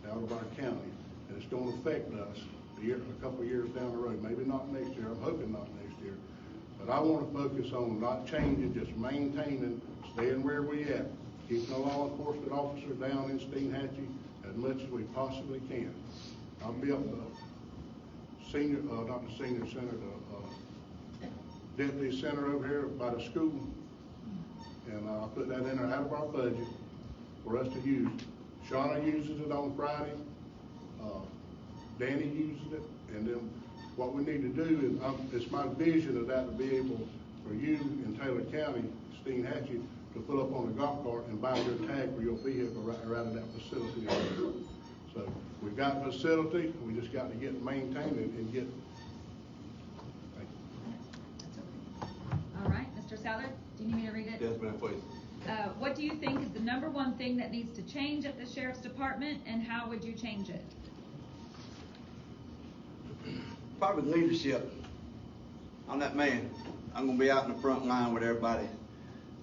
out of our county, and it's going to affect us a couple of years down the road. Maybe not next year. I'm hoping not next year. But I want to focus on not changing, just maintaining, staying where we at, keeping the law enforcement officer down in Steinhatchee as much as we possibly can. I built the senior, not the senior center, the deputy center over here by the school, and I put that in there out of our budget for us to use. Shauna uses it on Friday. Danny uses it, and then what we need to do is, it's my vision of that to be able for you in Taylor County, Steinhatchee, to pull up on a golf cart and buy your tag for your vehicle right out of that facility. So we've got a facility, we just got to get it maintained and get. Thank you. All right, Mr. Sadler, do you need me to read it? Yes, ma'am, please. What do you think is the #1 thing that needs to change at the Sheriff's Department, and how would you change it? Probably leadership. I'm that man. I'm going to be out in the front line with everybody.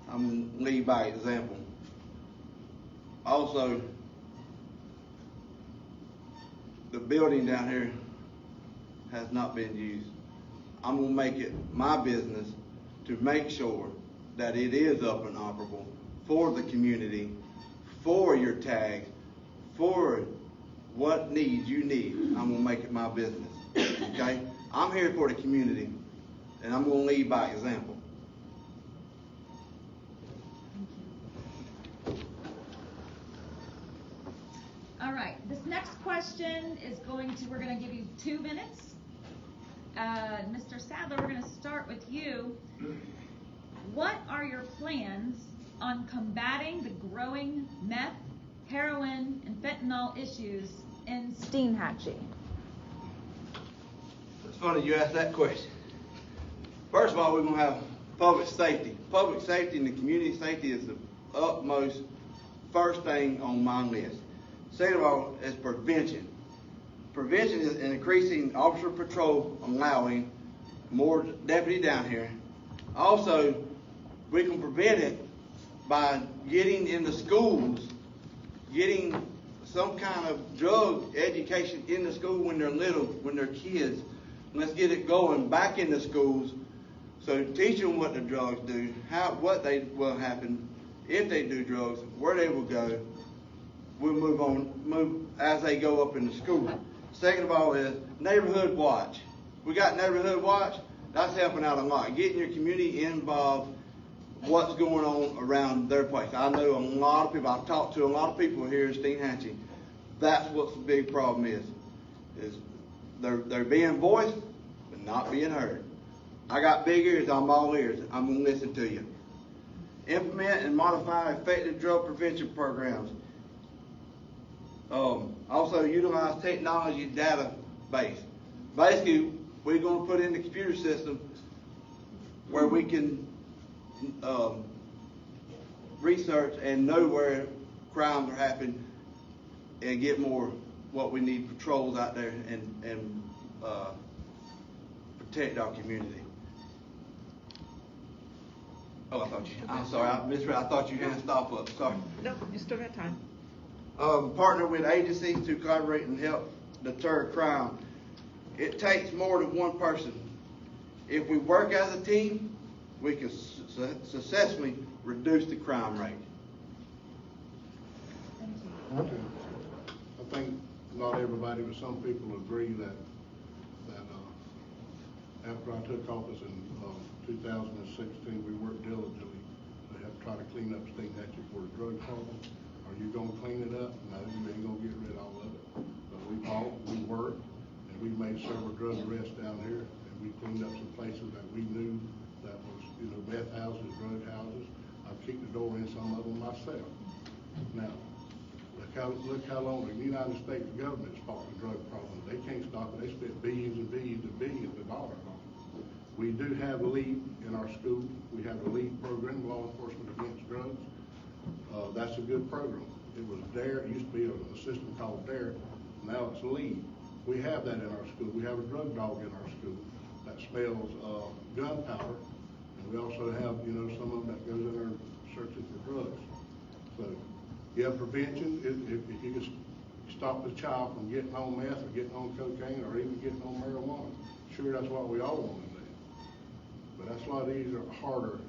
I'm going to lead by example. Also, the building down here has not been used. I'm going to make it my business to make sure that it is up and operable for the community, for your tags, for what needs you need. I'm going to make it my business. Okay? I'm here for the community, and I'm going to lead by example. All right, this next question is we're going to give you 2 minutes. Mr. Sadler, we're going to start with you. What are your plans on combating the growing meth, heroin, and fentanyl issues in Steinhatchee? It's funny you asked that question. First of all, we're going to have public safety. Public safety and the community safety is the utmost first thing on my list. Second of all is prevention. Prevention is increasing officer patrol, allowing more deputy down here. Also, we can prevent it by getting in the schools, getting some kind of drug education in the school when they're little, when they're kids. Let's get it going back in the schools. So teach them what the drugs do, what will happen if they do drugs, where they will go. We'll move as they go up in the school. Second of all is neighborhood watch. We got neighborhood watch. That's helping out a lot. Getting your community involved, what's going on around their place. I know a lot of people, I've talked to a lot of people here in Steinhatchee. That's what the big problem is they're being voiced, but not being heard. I got big ears, I'm all ears. I'm going to listen to you. Implement and modify effective drug prevention programs. Also utilize technology database. Basically, we're going to put in the computer system where we can research and know where crimes are happening and get more what we need patrols out there and protect our community. Oh, I'm sorry, I misread. I thought you had to stop up. Sorry. No, you still got time. Partner with agencies to collaborate and help deter crime. It takes more than one person. If we work as a team, we can successfully reduce the crime rate. I think not everybody, but some people agree that after I took office in 2016, we worked diligently to help try to clean up Steinhatchee for a drug problem. Are you going to clean it up? No, you ain't going to get rid of all of it. But we fought, we worked, and we made several drug arrests down here, and we cleaned up some places that we knew that was, meth houses, drug houses. I've kicked the door in some of them myself. Now, look how long the United States government's fought the drug problem. They can't stop it. They spent billions and billions and billions of dollars on it. We do have a LEAD in our school. We have a LEAD program, Law Enforcement Against Drugs. That's a good program. It was DARE. It used to be a system called DARE. Now it's LEAD. We have that in our school. We have a drug dog in our school that smells gunpowder. And we also have, some of them that goes in there searching for drugs. So you have prevention. If you can stop the child from getting on meth or getting on cocaine or even getting on marijuana, sure, that's what we all want to do. But that's a lot harder.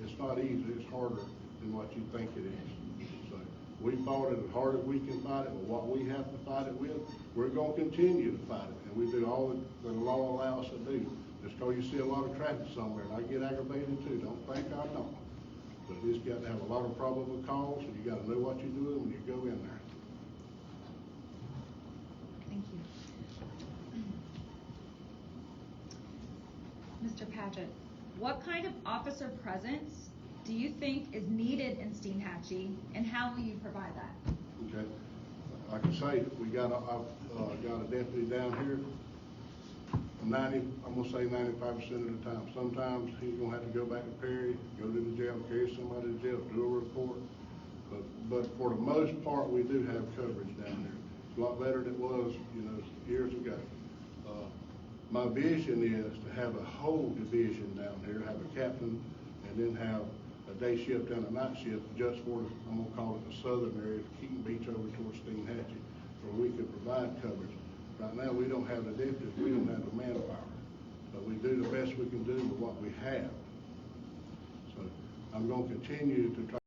It's not easy. It's harder than what you think it is. So we fought it as hard as we can fight it. But what we have to fight it with, we're going to continue to fight it. And we do all that the law allows us to do. Just because you see a lot of traffic somewhere, and I get aggravated too. Don't think I don't. But it's got to have a lot of probable cause, and you got to know what you're doing when you go in there. Thank you. Mr. Padgett, what kind of officer presence do you think is needed in Steinhatchee, and how will you provide that? Okay. Like I say, I've got a deputy down here. I'm gonna say 95% of the time. Sometimes he's gonna have to go back to Perry, go to the jail, carry somebody to jail, do a report. But for the most part, we do have coverage down there. It's a lot better than it was, years ago. My vision is to have a whole division down here, have a captain, and then have a day shift and a night shift just for, I'm gonna call it the southern area, Keaton Beach over towards Steinhatchee, where we could provide coverage. Right now, we don't have the deputies, we don't have the manpower, but we do the best we can do with what we have. So I'm gonna continue to try